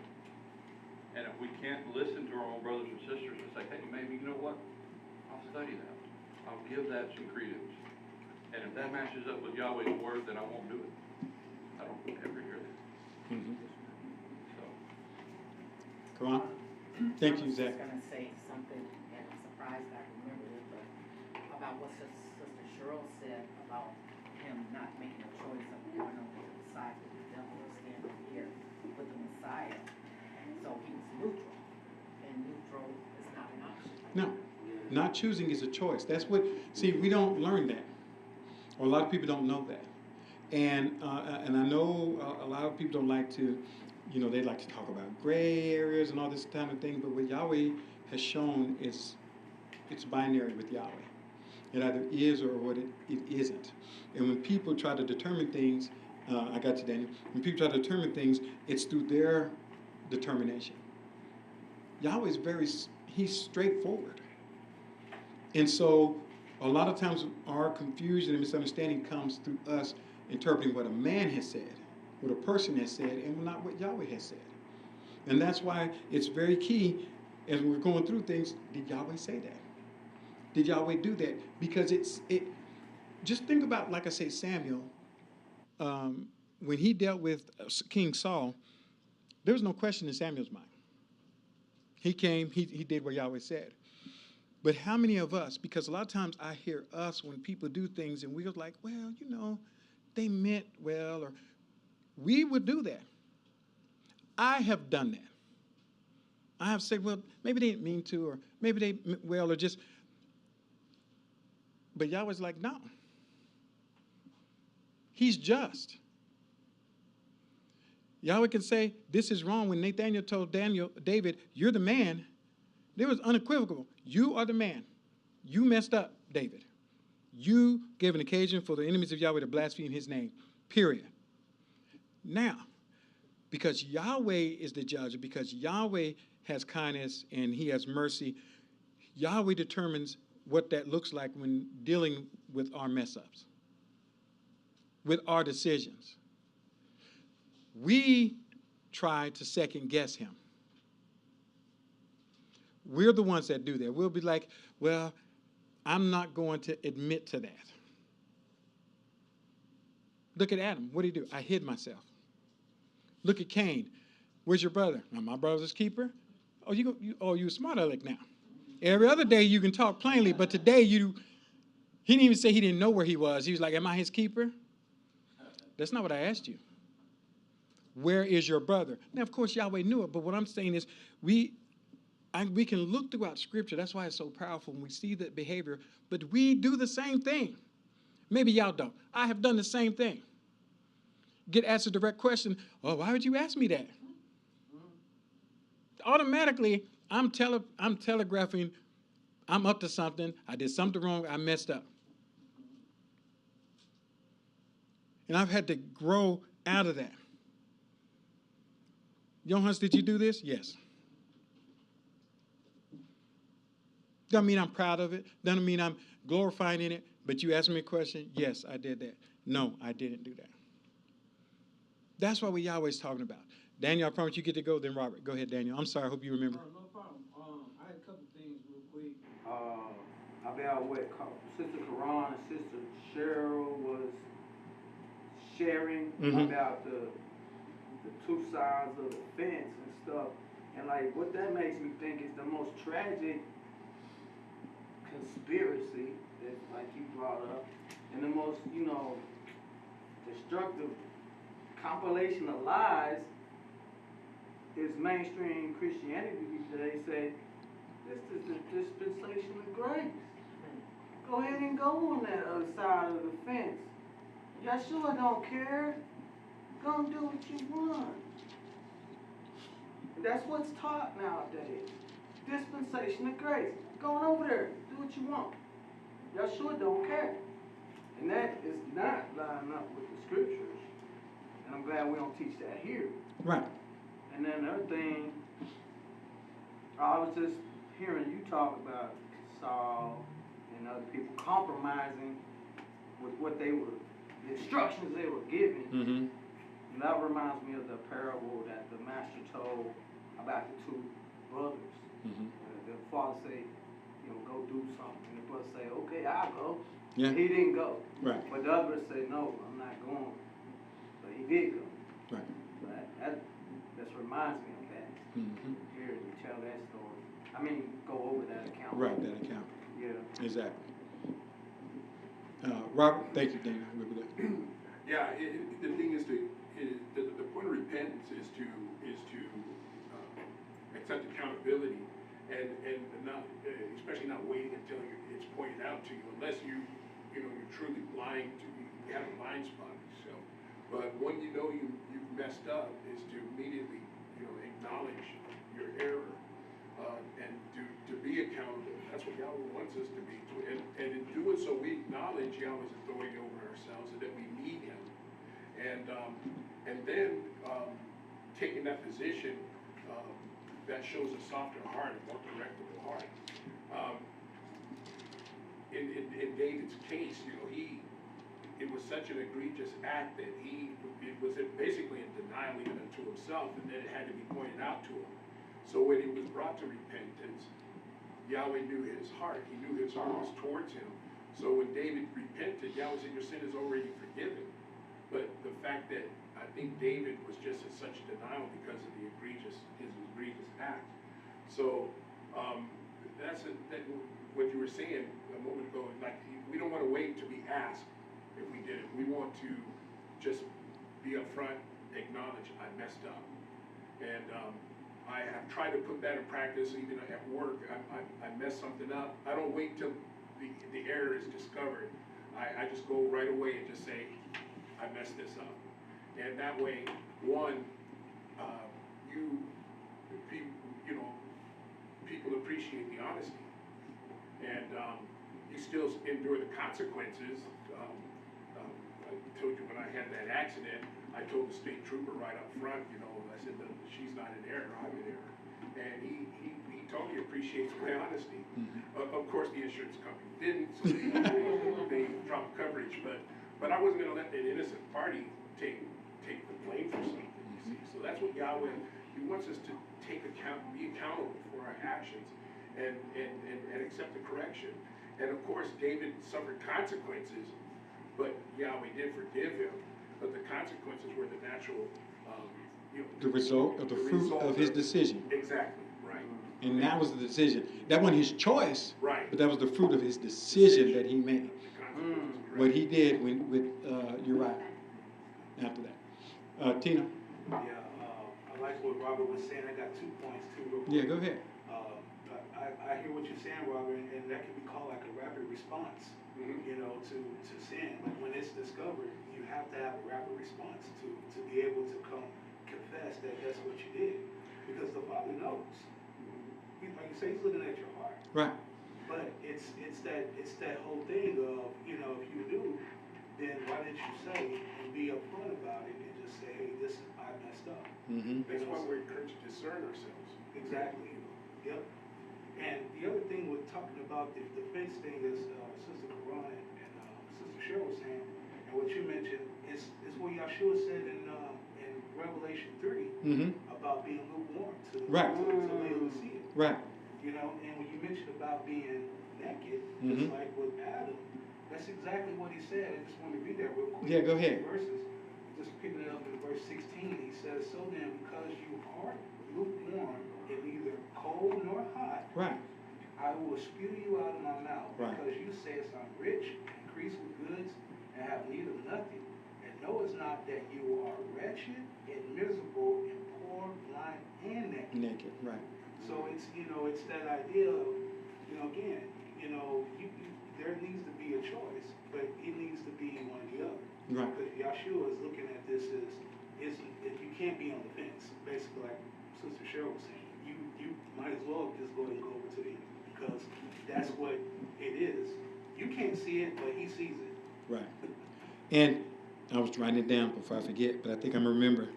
And if we can't listen to our own brothers and sisters and say, hey, maybe, you know what? I'll study that. I'll give that some credence. And if that matches up with Yahweh's word, then I won't do it. I don't ever hear that. Mm-hmm. So, Karan? Thank you, Zach. I was just gonna say something, and I'm surprised I remembered it, but about what Sister Cheryl said about him not making a choice of going over to the side with the devil or standing here with the Messiah. So he was neutral, and neutral is not an option. No, not choosing is a choice. That's what, see, we don't learn that. Or a lot of people don't know that. And I know a lot of people don't like to, you know, they like to talk about gray areas and all this kind of thing, but what Yahweh has shown is it's binary with Yahweh. It either is or what it isn't. And when people try to determine things, I got you, Daniel, when people try to determine things, it's through their determination. Yahweh is he's straightforward. And so a lot of times our confusion and misunderstanding comes through us interpreting what a man has said, what a person has said, and not what Yahweh has said. And that's why it's very key as we're going through things, did Yahweh say that? Did Yahweh do that? Because just think about, like I say, Samuel, when he dealt with King Saul, there was no question in Samuel's mind. He came, he did what Yahweh said. But how many of us, because a lot of times I hear us when people do things and we're like, well, you know, they meant well, or we would do that. I have done that. I have said, well, maybe they didn't mean to, or maybe they meant well, or just, but Yahweh's like, no. He's just. Yahweh can say, this is wrong. When Nathaniel told David, you're the man, it was unequivocal. You are the man. You messed up, David. You gave an occasion for the enemies of Yahweh to blaspheme his name, period. Now, because Yahweh is the judge, because Yahweh has kindness and he has mercy, Yahweh determines what that looks like when dealing with our mess-ups, with our decisions. We try to second-guess him. We're the ones that do that. We'll be like, well, I'm not going to admit to that. Look at Adam. What did he do? I hid myself. Look at Cain. Where's your brother? Now, my brother's his keeper. Oh, you're a smart aleck now. Every other day you can talk plainly, but today he didn't even say he didn't know where he was. He was like, am I his keeper? That's not what I asked you. Where is your brother? Now, of course, Yahweh knew it, but what I'm saying is we can look throughout Scripture. That's why it's so powerful when we see that behavior, but we do the same thing. Maybe y'all don't. I have done the same thing. Get asked a direct question, oh, why would you ask me that? Automatically, I'm telegraphing, I'm up to something, I did something wrong, I messed up. And I've had to grow out of that. Yohance, did you do this? Yes. Doesn't mean I'm proud of it. Doesn't mean I'm glorifying in it. But you asked me a question. Yes, I did that. No, I didn't do that. That's what Yahweh's talking about. Daniel, I promise you get to go. Then Robert, go ahead, Daniel. I'm sorry. I hope you remember. No problem. I had a couple things real quick. About what Sister Karan and Sister Cheryl was sharing about the two sides of the fence and stuff. And like what that makes me think is the most tragic conspiracy that like you brought up, and the most, destructive compilation of lies is mainstream Christianity. They say this is the dispensation of grace. Go ahead and go on that other side of the fence. Yeshua don't care. Go and do what you want. That's what's taught nowadays. Dispensation of grace. Go on over there. Do what you want. Yeshua don't care. And that is not lining up with the scriptures. And I'm glad we don't teach that here. Right. And then another thing, I was just hearing you talk about Saul and other people compromising with what they were, the instructions they were given. Mm-hmm. And that reminds me of the parable that the master told about the two brothers. Mm-hmm. The father say, go do something. And the brother say, okay, I'll go. Yeah. And he didn't go. Right. But the other say, no, I'm not going. But he did go. Right. But that just reminds me of that. Mm-hmm. Hearing you tell that story. I mean, go over that account. Right, that account. Yeah. Exactly. Robert, thank you, Dana. We'll be there. Yeah, the thing is the point of repentance is to accept accountability and not, especially not waiting until it's pointed out to you, unless you're truly blind you have a blind spot of yourself. But when you've messed up, is to immediately acknowledge your error and to be accountable. That's what Yahweh wants us to be. And in doing so, we acknowledge Yahweh's authority over ourselves and that we need Him. And then taking that position, that shows a softer heart, a more correctable heart. In David's case, it was such an egregious act that it was basically in denial even unto himself, and then it had to be pointed out to him. So when he was brought to repentance, Yahweh knew his heart. He knew his heart was towards him. So when David repented, Yahweh said, your sin is already forgiven. But the fact that I think David was just in such denial because of his egregious act. So that's what you were saying a moment ago. Like, we don't want to wait to be asked if we did it. We want to just be upfront, acknowledge I messed up. And I have tried to put that in practice even at work. I mess something up. I don't wait till the error is discovered. I just go right away and just say, I messed this up. And that way, one, you, you know, people appreciate the honesty. And you still endure the consequences. I told you when I had that accident, I told the state trooper right up front, you know, I said, she's not in error, I'm in error. And he totally appreciates my honesty. Of course, the insurance company didn't, so they dropped coverage, but I wasn't gonna let that innocent party take the blame for something, you see. So that's what Yahweh, he wants us to be accountable for our actions and accept the correction. And of course, David suffered consequences, but Yahweh did forgive him. But the consequences were the natural, you know, The result of the fruit of his decision. Exactly, right. And that was the decision. That wasn't his choice, Right. but that was the fruit of his decision that he made. The consequences, correct. What he did with Uriah after that. Tina? Yeah, I like what Robert was saying. I got 2 points too. Real quick. Yeah, go ahead. I hear what you're saying, Robert, and that can be called like a rapid response, you know, to sin. Like when it's discovered, you have to have a rapid response to be able to come confess that that's what you did. Because the Father knows. Like you say, he's looking at your heart. Right. But it's that whole thing of, you know, if you do, then why didn't you say and be upfront about it and just say, hey, I messed up. That's why we're encouraged to discern ourselves. Exactly. Yep. And the other thing with talking about the defense thing is Sister Quran and Sister Cheryl was saying, and what you mentioned is what Yahshua said in Revelation 3 about being lukewarm to Laodicea. Right. You know, and when you mentioned about being naked, just like with Adam, that's exactly what he said. I just want to read that real quick. Yeah, go ahead. Verses, just picking it up in verse 16, he says, so then, because you are lukewarm and neither cold nor hot, Right. I will spew you out of my mouth, Right. because you say, I'm rich, increase with goods, and have need of nothing, and know it's not that you are wretched and miserable and poor, blind, and naked. Naked, right. So it's, you know, it's that idea of, you know, again, you know, there needs to be a choice, but it needs to be one or the other. Right. Because Yahshua is looking at this as, you can't be on the fence, basically, like Sister Cheryl was saying. You might as well just go and go over to the end, because that's what it is. You can't see it, but he sees it. Right. And I was writing it down before I forget, but I think I'm remember.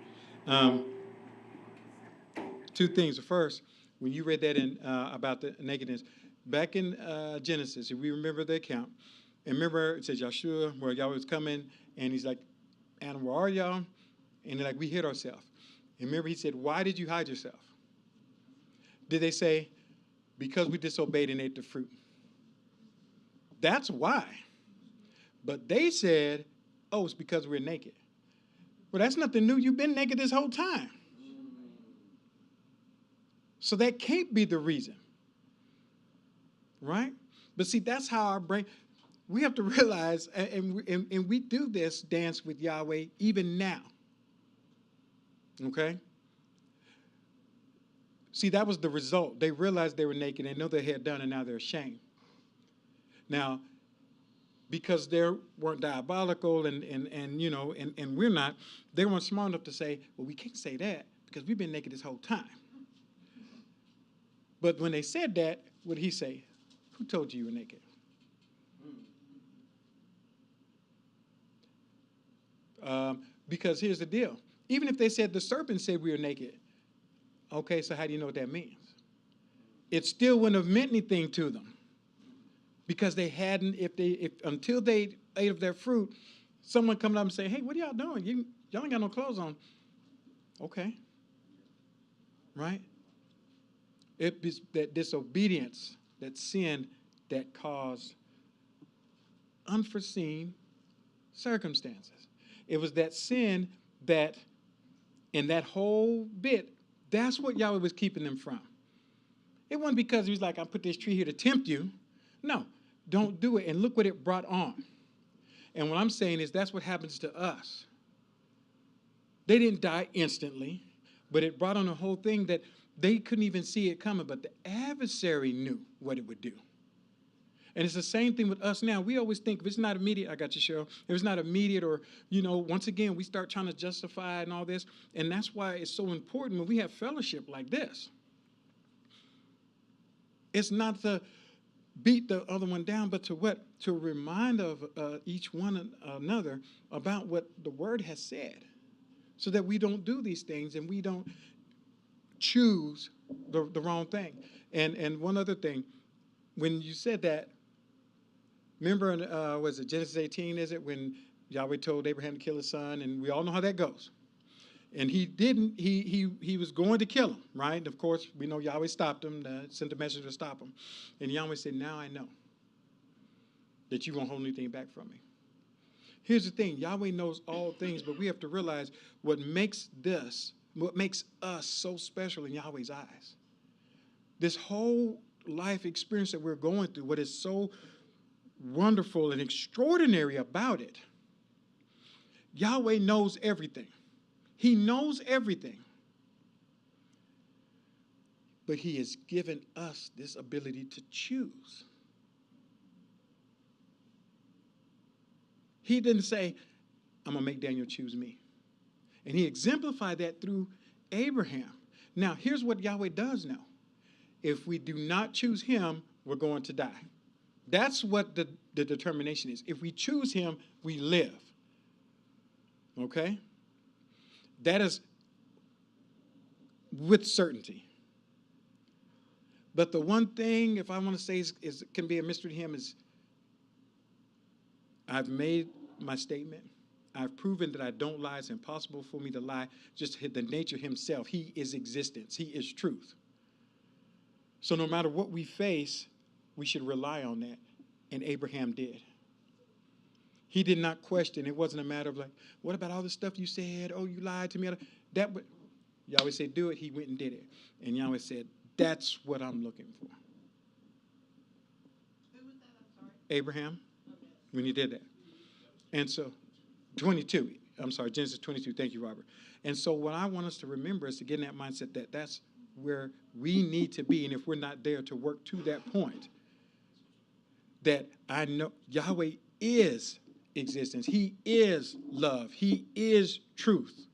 2 things. The first, when you read that in about the nakedness, back in Genesis, if we remember the account, and remember it says Yahshua, where Yahweh was coming, and he's like, Adam, where are y'all? And they're like, we hid ourselves. And remember he said, why did you hide yourself? Did they say, because we disobeyed and ate the fruit? That's why. But they said, oh, it's because we're naked. Well, that's nothing new. You've been naked this whole time. So that can't be the reason. Right? But see, that's how our brain, we have to realize, and we do this dance with Yahweh even now. Okay? See, that was the result. They realized they were naked. They know they had done, and now they're ashamed. Now, because they weren't diabolical and you know, and we're not, they weren't smart enough to say, well, we can't say that because we've been naked this whole time. But when they said that, what did he say? Who told you you were naked? Because here's the deal. Even if they said the serpent said we were naked, okay, so how do you know what that means? It still wouldn't have meant anything to them. Because they hadn't, until they ate of their fruit, someone coming up and say, hey, what are y'all doing? Y'all ain't got no clothes on. Okay. Right? It is that disobedience, that sin, that caused unforeseen circumstances. It was that sin that, in that whole bit, that's what Yahweh was keeping them from. It wasn't because he was like, I put this tree here to tempt you. No, don't do it. And look what it brought on. And what I'm saying is that's what happens to us. They didn't die instantly, but it brought on a whole thing that they couldn't even see it coming, but the adversary knew what it would do. And it's the same thing with us now. We always think if it's not immediate, I got you, Cheryl. If it's not immediate, or, once again, we start trying to justify and all this. And that's why it's so important when we have fellowship like this. It's not to beat the other one down, but to what? To remind of each one another about what the Word has said, so that we don't do these things and we don't choose the wrong thing. And one other thing, when you said that, remember, was it Genesis 18, is it, when Yahweh told Abraham to kill his son, and we all know how that goes. And he didn't, he was going to kill him, right? And of course, we know Yahweh stopped him, sent a messenger to stop him. And Yahweh said, now I know that you won't hold anything back from me. Here's the thing, Yahweh knows all things, but we have to realize what makes us so special in Yahweh's eyes. This whole life experience that we're going through, what is so wonderful and extraordinary about it, Yahweh knows everything. He knows everything. But he has given us this ability to choose. He didn't say, I'm going to make Daniel choose me. And he exemplified that through Abraham. Now, here's what Yahweh does know. If we do not choose him, we're going to die. That's what the determination is. If we choose him, we live. Okay? That is with certainty. But the one thing, if I want to say, can be a mystery to him is, I've made my statement. I've proven that I don't lie. It's impossible for me to lie. Just the nature himself. He is existence. He is truth. So no matter what we face, we should rely on that. And Abraham did. He did not question. It wasn't a matter of like, what about all the stuff you said? Oh, you lied to me. Yahweh said, do it. He went and did it. And Yahweh said, that's what I'm looking for. Who was that? I'm sorry. Abraham, Okay. when he did that. And so, 22. I'm sorry, Genesis 22. Thank you, Robert. And so what I want us to remember is to get in that mindset that that's where we need to be. And if we're not there, to work to that point, that I know Yahweh is existence. He is love. He is truth.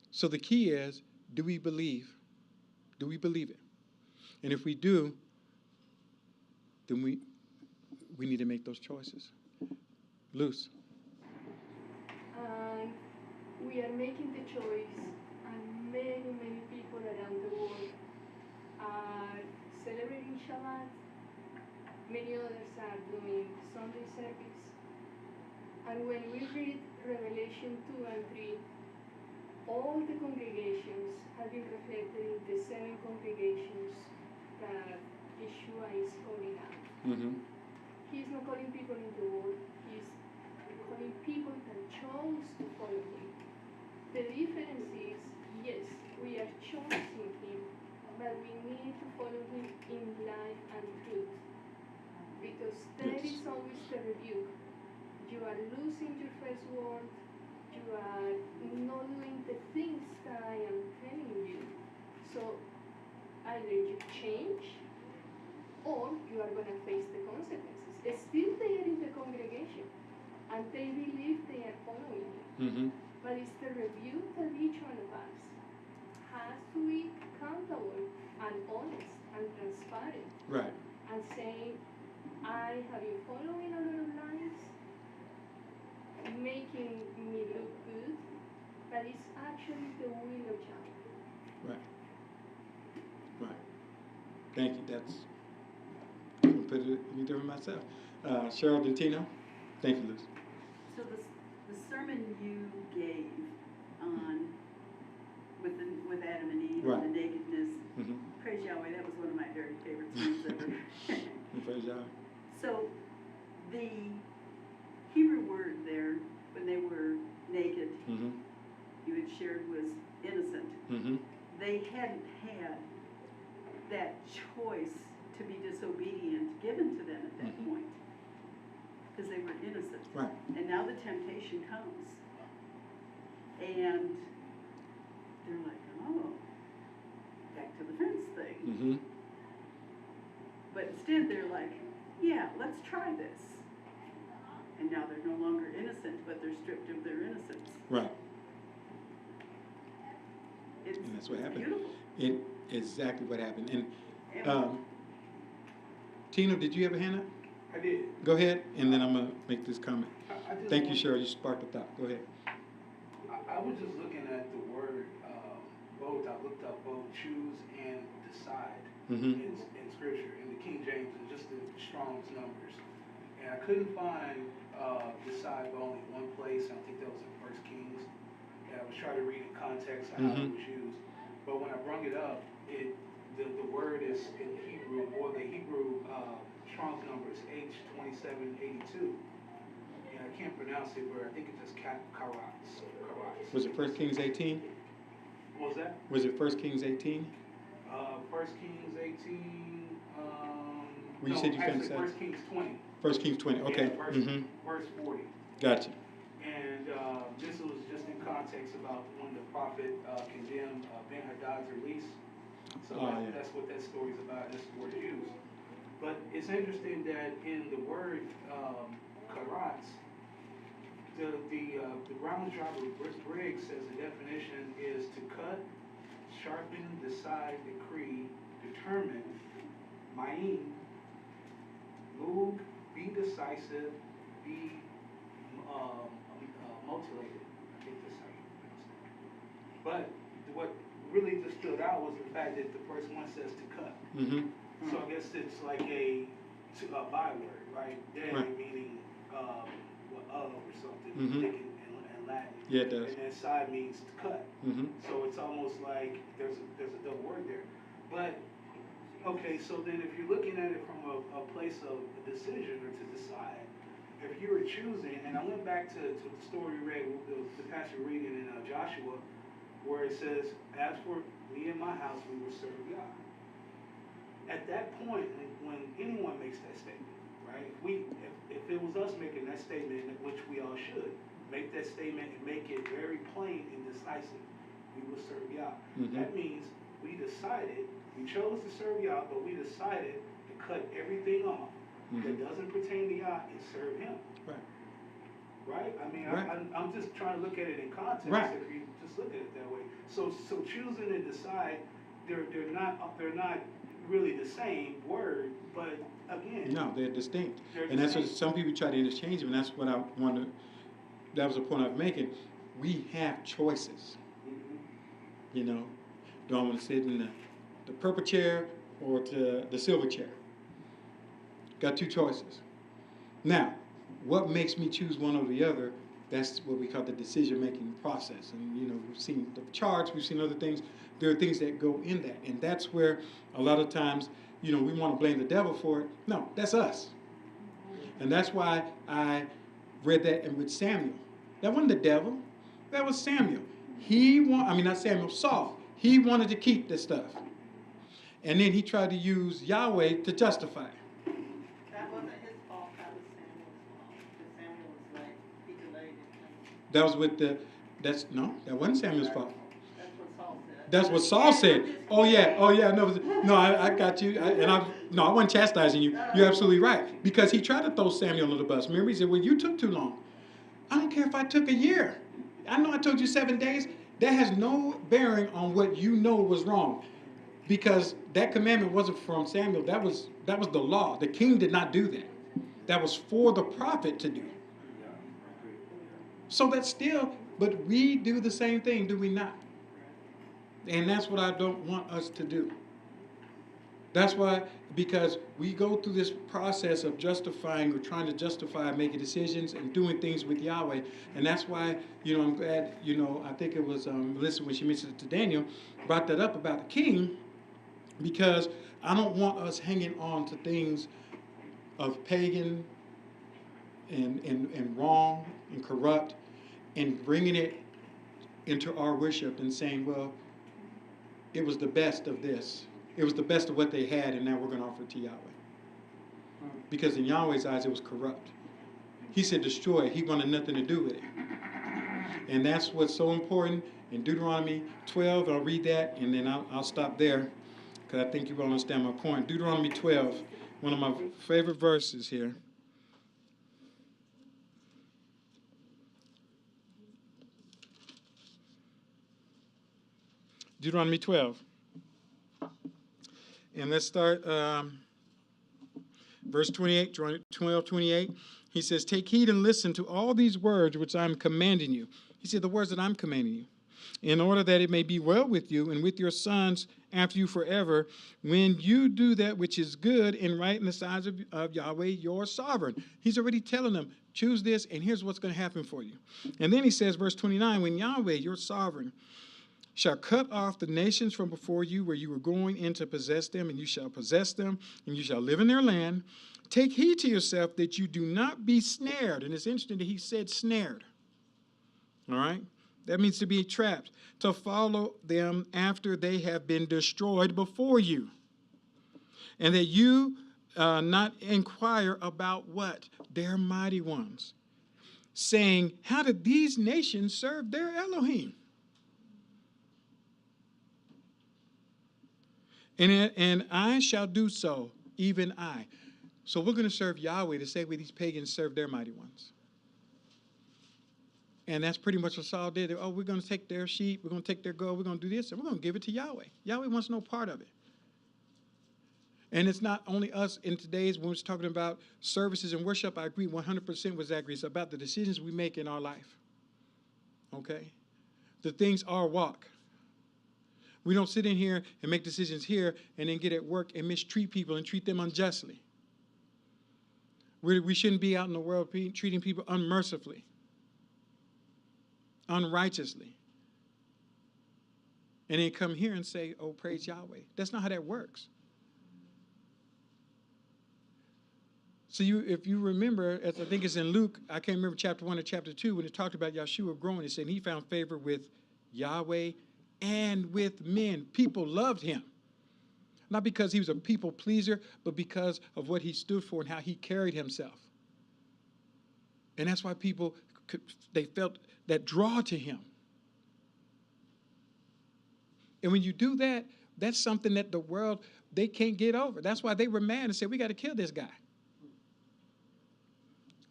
So the key is, do we believe? Do we believe it? And if we do, then we need to make those choices. Luz. We are making the choice, and many people around the world are celebrating Shabbat. Many others are doing Sunday service. And when we read Revelation 2 and 3, all the congregations have been reflected in the 7 congregations that Yeshua is calling out. Mm-hmm. He's not calling people in the world, he's calling people that chose to follow him. The difference is, yes, we are choosing him, but we need to follow him in life and truth. Because there is always the rebuke. You are losing your first word, you are not doing the things that I am telling you. So either you change, or you are going to face the consequences. Still they are in the congregation, and they believe they are following you. Mm-hmm. But it's the rebuke that each one of us has to be accountable and honest and transparent. Right. And saying, I have been following a lot of lies, making me look good, but it's actually the will of Yahweh. Right. Right. Thank you. That's, I can put it any different myself. Cheryl Dentino. Thank you, Luz. So the sermon you gave on with Adam and Eve Right. and the nakedness, Mm-hmm. praise Yahweh, that was one of my very favorite sermons ever. Praise Yahweh. So the Hebrew word there, when they were naked, Mm-hmm. you had shared was innocent. Mm-hmm. They hadn't had that choice to be disobedient given to them at that Mm-hmm. point, because they were innocent. Right. And now the temptation comes, and they're like, oh, back to the fence thing. Mm-hmm. But still instead they're like, yeah, let's try this. And now they're no longer innocent, but they're stripped of their innocence. Right. It's And that's what happened. beautiful. It exactly what happened. And And Tina, did you have a hand up? I did. Go ahead, and then I'm gonna make this comment. I just Thank you, want- Cheryl. You sparked a thought. Go ahead. I was just looking at the word, both, I looked up both choose and decide Mm-hmm. in scripture, in the King James, and just the Strong's numbers. And I couldn't find, decide but only one place, I think that was in First Kings. And I was trying to read in context of how it was used. But when I brung it up, the word is in Hebrew, or the Hebrew, Strong's number is H2782. And I can't pronounce it, but I think it's just karats. Was it 1 Kings 18? What was that? Was it 1 Kings 18? First Kings 18, Well, you no, said you actually, finished that? First Kings 20. 1 Kings 20. Okay. Yeah, Mm-hmm. verse 40. Gotcha. And this was just in context about when the prophet condemned Ben-Hadad's release. So Yeah. that's what that story's about. That's the word used. But it's interesting that in the word karats, the Brown Driver Briggs says the definition is to cut, sharpen, decide, decree, determine, ma'in, move, be decisive, be motivated. I think that's how you pronounce it. But what really just stood out was the fact that the first one says to cut. Mm-hmm. So I guess it's like a byword, right? There, Right. meaning or something, Mhm. thinking in Latin. Yeah, it does. And then side means to cut. Mm-hmm. So it's almost like there's a double word there. But okay, so then if you're looking at it from a place of a decision or to decide, if you were choosing, and I went back to the story we read, the passage reading in Joshua, where it says, "As for me and my house, we will serve God." At that point, when anyone makes that statement, right? If it was us making that statement, which we all should, make that statement and make it very plain and decisive, we will serve Yah. Mhm. That means we decided, we chose to serve Yah, but we decided to cut everything off that doesn't pertain to Yah and serve Him. Right. Right? I mean, Right. I'm just trying to look at it in context. Right. If you just look at it that way. So choosing and decide, they're not really the same word, but again. No, they're distinct. They're And that's what distinct. some people try to interchange them, and that's what I wanted. That was the point I was making. We have choices. Mhm. You know, do I want to sit in the purple chair or to the silver chair? Got two choices. Now, what makes me choose one or the other? That's what we call the decision-making process. And, you know, we've seen the charts, we've seen other things. There are things that go in that. And that's where a lot of times, you know, we want to blame the devil for it. No, that's us. And that's why I read that with Samuel. That wasn't the devil. That was Samuel. Not Samuel, Saul. He wanted to keep this stuff. And then he tried to use Yahweh to justify it. That wasn't his fault, that was Samuel's fault, because Samuel was like, he delayed it. That was with that wasn't Samuel's fault. That's what Saul said. That's what Saul said. Oh yeah, no, I got you. I wasn't chastising you. You're absolutely right. Because he tried to throw Samuel under the bus. Remember, he said, well, you took too long. I don't care if I took a year. I know I told you 7 days. That has no bearing on what you know was wrong. Because that commandment wasn't from Samuel. That was the law. The king did not do that. That was for the prophet to do. So that's still, but we do the same thing, do we not? And that's what I don't want us to do. That's why, because we go through this process of justifying or trying to justify making decisions and doing things with Yahweh. And that's why, you know, I'm glad, you know, I think it was Melissa when she mentioned it to Daniel, brought that up about the king, because I don't want us hanging on to things of pagan and wrong and corrupt and bringing it into our worship and saying, well, it was the best of this. It was the best of what they had, and now we're going to offer it to Yahweh. Because in Yahweh's eyes, it was corrupt. He said destroy it. He wanted nothing to do with it. And that's what's so important in Deuteronomy 12. I'll read that, and then I'll stop there, because I think you will understand my point. Deuteronomy 12, One of my favorite verses here. Deuteronomy 12. And let's start verse 28, 12, 28. He says, take heed and listen to all these words which I'm commanding you. He said, the words that I'm commanding you, in order that it may be well with you and with your sons after you forever, when you do that which is good and right in the sight of Yahweh, your sovereign. He's already telling them, choose this, and here's what's going to happen for you. And then he says, verse 29, when Yahweh, your sovereign, shall cut off the nations from before you where you are going in to possess them, and you shall possess them, and you shall live in their land. Take heed to yourself that you do not be snared. And it's interesting that he said snared. All right? That means to be trapped, to follow them after they have been destroyed before you. And that you not inquire about what? Their mighty ones, saying, how did these nations serve their Elohim? And I shall do so, even I. So we're going to serve Yahweh the same way these pagans serve their mighty ones. And that's pretty much what Saul did. Oh, we're going to take their sheep, we're going to take their gold, we're going to do this, and we're going to give it to Yahweh. Yahweh wants no part of it. And it's not only us in today's, when we're talking about services and worship, I agree 100% with Zachary. It's about the decisions we make in our life. Okay? The things our walk. We don't sit in here and make decisions here and then get at work and mistreat people and treat them unjustly. We shouldn't be out in the world treating people unmercifully, unrighteously. And then come here and say, oh, praise Yahweh. That's not how that works. So if you remember, as I think it's in Luke, I can't remember chapter 1 or chapter 2, when it talked about Yeshua growing, it said he found favor with Yahweh and with men. People loved him. Not because he was a people pleaser, but because of what he stood for and how he carried himself. And that's why people, they felt that draw to him. And when you do that, that's something that the world, they can't get over. That's why they were mad and said, we got to kill this guy.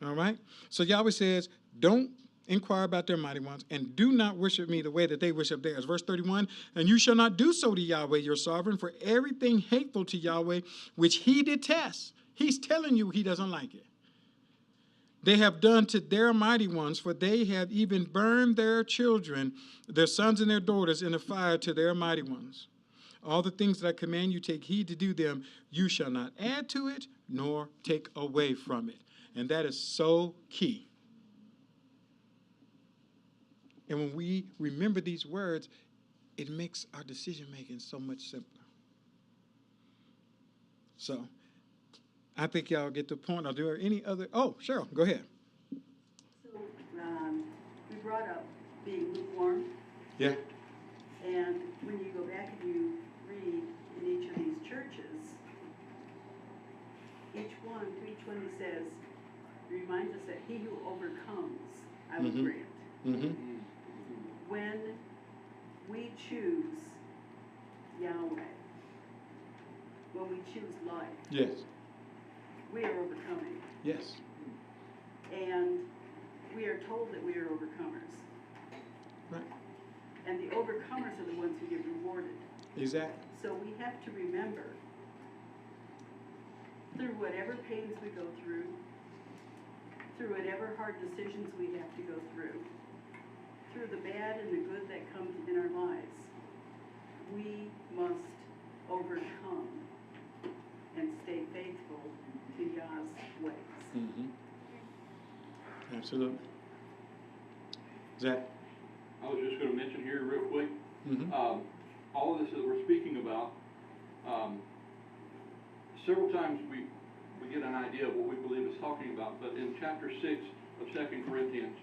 All right? So Yahweh says, don't inquire about their mighty ones, and do not worship me the way that they worship theirs. Verse 31, and you shall not do so to Yahweh your sovereign, for everything hateful to Yahweh, which he detests. He's telling you he doesn't like it. They have done to their mighty ones, for they have even burned their children, their sons and their daughters, in the fire to their mighty ones. All the things that I command you, take heed to do them. You shall not add to it, nor take away from it. And that is so key. And when we remember these words, it makes our decision-making so much simpler. So, I think y'all get the point. Are there any other? Oh, Cheryl, go ahead. So, we brought up being lukewarm. Yeah. And when you go back and you read in each of these churches, each one he says, reminds us that he who overcomes, I will grant. Mm-hmm. When we choose Yahweh, when we choose life, Yes. we are overcoming. Yes. And we are told that we are overcomers. Right. And the overcomers are the ones who get rewarded. Exactly. So we have to remember, through whatever pains we go through whatever hard decisions we have to go through the bad and the good that comes in our lives, we must overcome and stay faithful to Yah's ways. Mm-hmm. Absolutely. Zach? I was just going to mention here real quick, Mm-hmm. all of this that we're speaking about, several times we get an idea of what we believe it's talking about, but in chapter 6 of 2 Corinthians,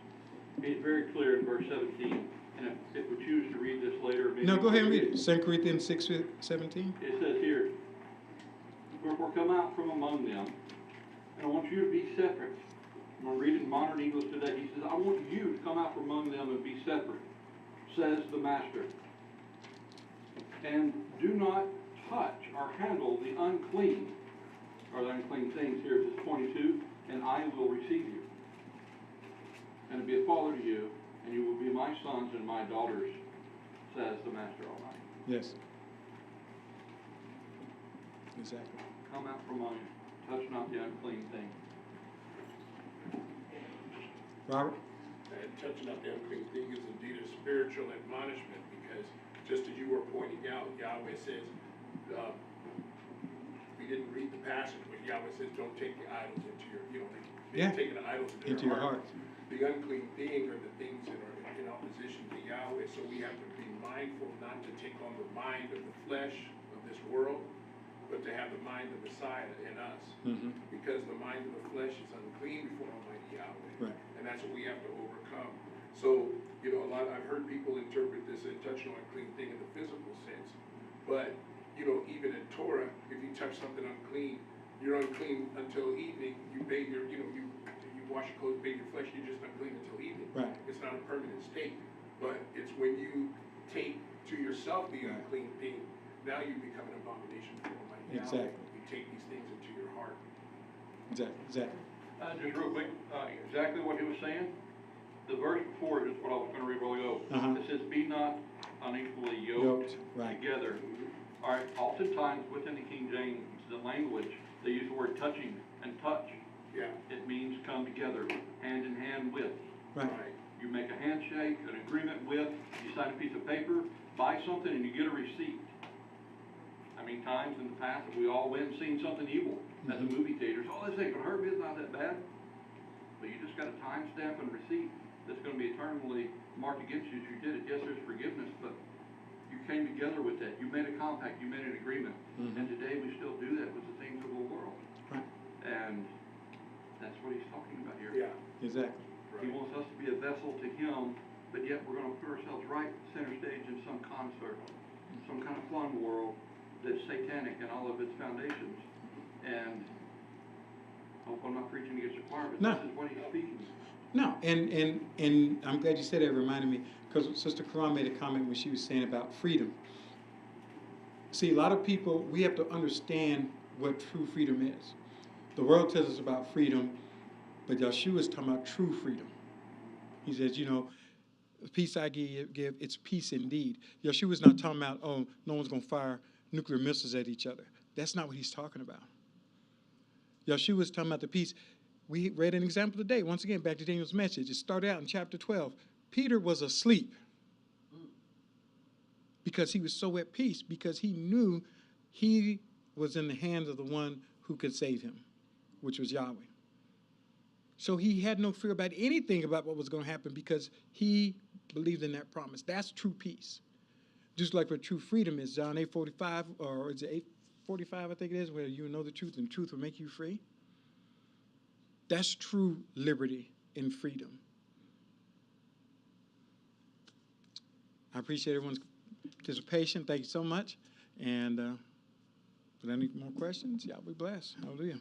it's very clear in verse 17, and if we choose to read this later, maybe... No, go ahead and read it. 2 Corinthians 6:17. It says here, wherefore come out from among them, and I want you to be separate. I'm going to read it in modern English today. He says, I want you to come out from among them and be separate, says the Master. And do not touch or handle the unclean, or the unclean things, here it says 22, and I will receive you, and be a father to you, and you will be my sons and my daughters, says the Master Almighty. Yes. Exactly. Come out from among you, touch not the unclean thing. Robert? And touching up the unclean thing is indeed a spiritual admonishment, because just as you were pointing out, Yahweh says, we didn't read the passage, but Yahweh says, don't take the idols into your, taking the idols into your heart. The unclean thing are the things that are in opposition to Yahweh, so we have to be mindful not to take on the mind of the flesh of this world, but to have the mind of Messiah in us. Mm-hmm. Because the mind of the flesh is unclean before Almighty Yahweh. Right. And that's what we have to overcome. So, I've heard people interpret this and touch on unclean thing in the physical sense. But, even in Torah, if you touch something unclean, you're unclean until evening. You bathe you wash your clothes, bathe your flesh, you're just unclean until evening. Right. It's not a permanent state. But it's when you take to yourself the unclean thing, now you become an abomination for Almighty Yahweh. Exactly. You take these things into your heart. Exactly. Exactly. Just real quick, exactly what he was saying. The verse before it is what I was going to read a while ago. Uh-huh. It says, be not unequally yoked right. together. All right, oftentimes within the King James, the language, they use the word touching and touch. Yeah. It means come together, hand in hand with. Right. You make a handshake, an agreement with, you sign a piece of paper, buy something, and you get a receipt. How many times in the past have we all went and seen something evil at the movie theaters? Oh, this ain't gonna hurt me, it's not that bad. But you just got a timestamp and receipt that's gonna be eternally marked against you if you did it. Yes, there's forgiveness, but you came together with that. You made a compact, you made an agreement. And today we still do that with the things of the world. Right. And that's what he's talking about here. Yeah. Exactly. He wants us to be a vessel to him, but yet we're going to put ourselves right center stage in some concert, some kind of fun world that's satanic in all of its foundations. And I hope I'm not preaching against the choir, but this is what he's speaking. No, and I'm glad you said that. It reminded me, because Sister Karan made a comment when she was saying about freedom. See, a lot of people, we have to understand what true freedom is. The world tells us about freedom, but Yeshua is talking about true freedom. He says, the peace I give, it's peace indeed. Yeshua's not talking about, oh, no one's going to fire nuclear missiles at each other. That's not what he's talking about. Yeshua's talking about the peace. We read an example today. Once again, back to Daniel's message. It started out in chapter 12. Peter was asleep because he was so at peace, because he knew he was in the hands of the one who could save him, which was Yahweh. So he had no fear about anything about what was going to happen because he believed in that promise. That's true peace. Just like what true freedom is, John 8:45, or is it 8:45, I think it is, where you know the truth and the truth will make you free. That's true liberty and freedom. I appreciate everyone's participation. Thank you so much. And if there are any more questions, y'all be blessed. Hallelujah.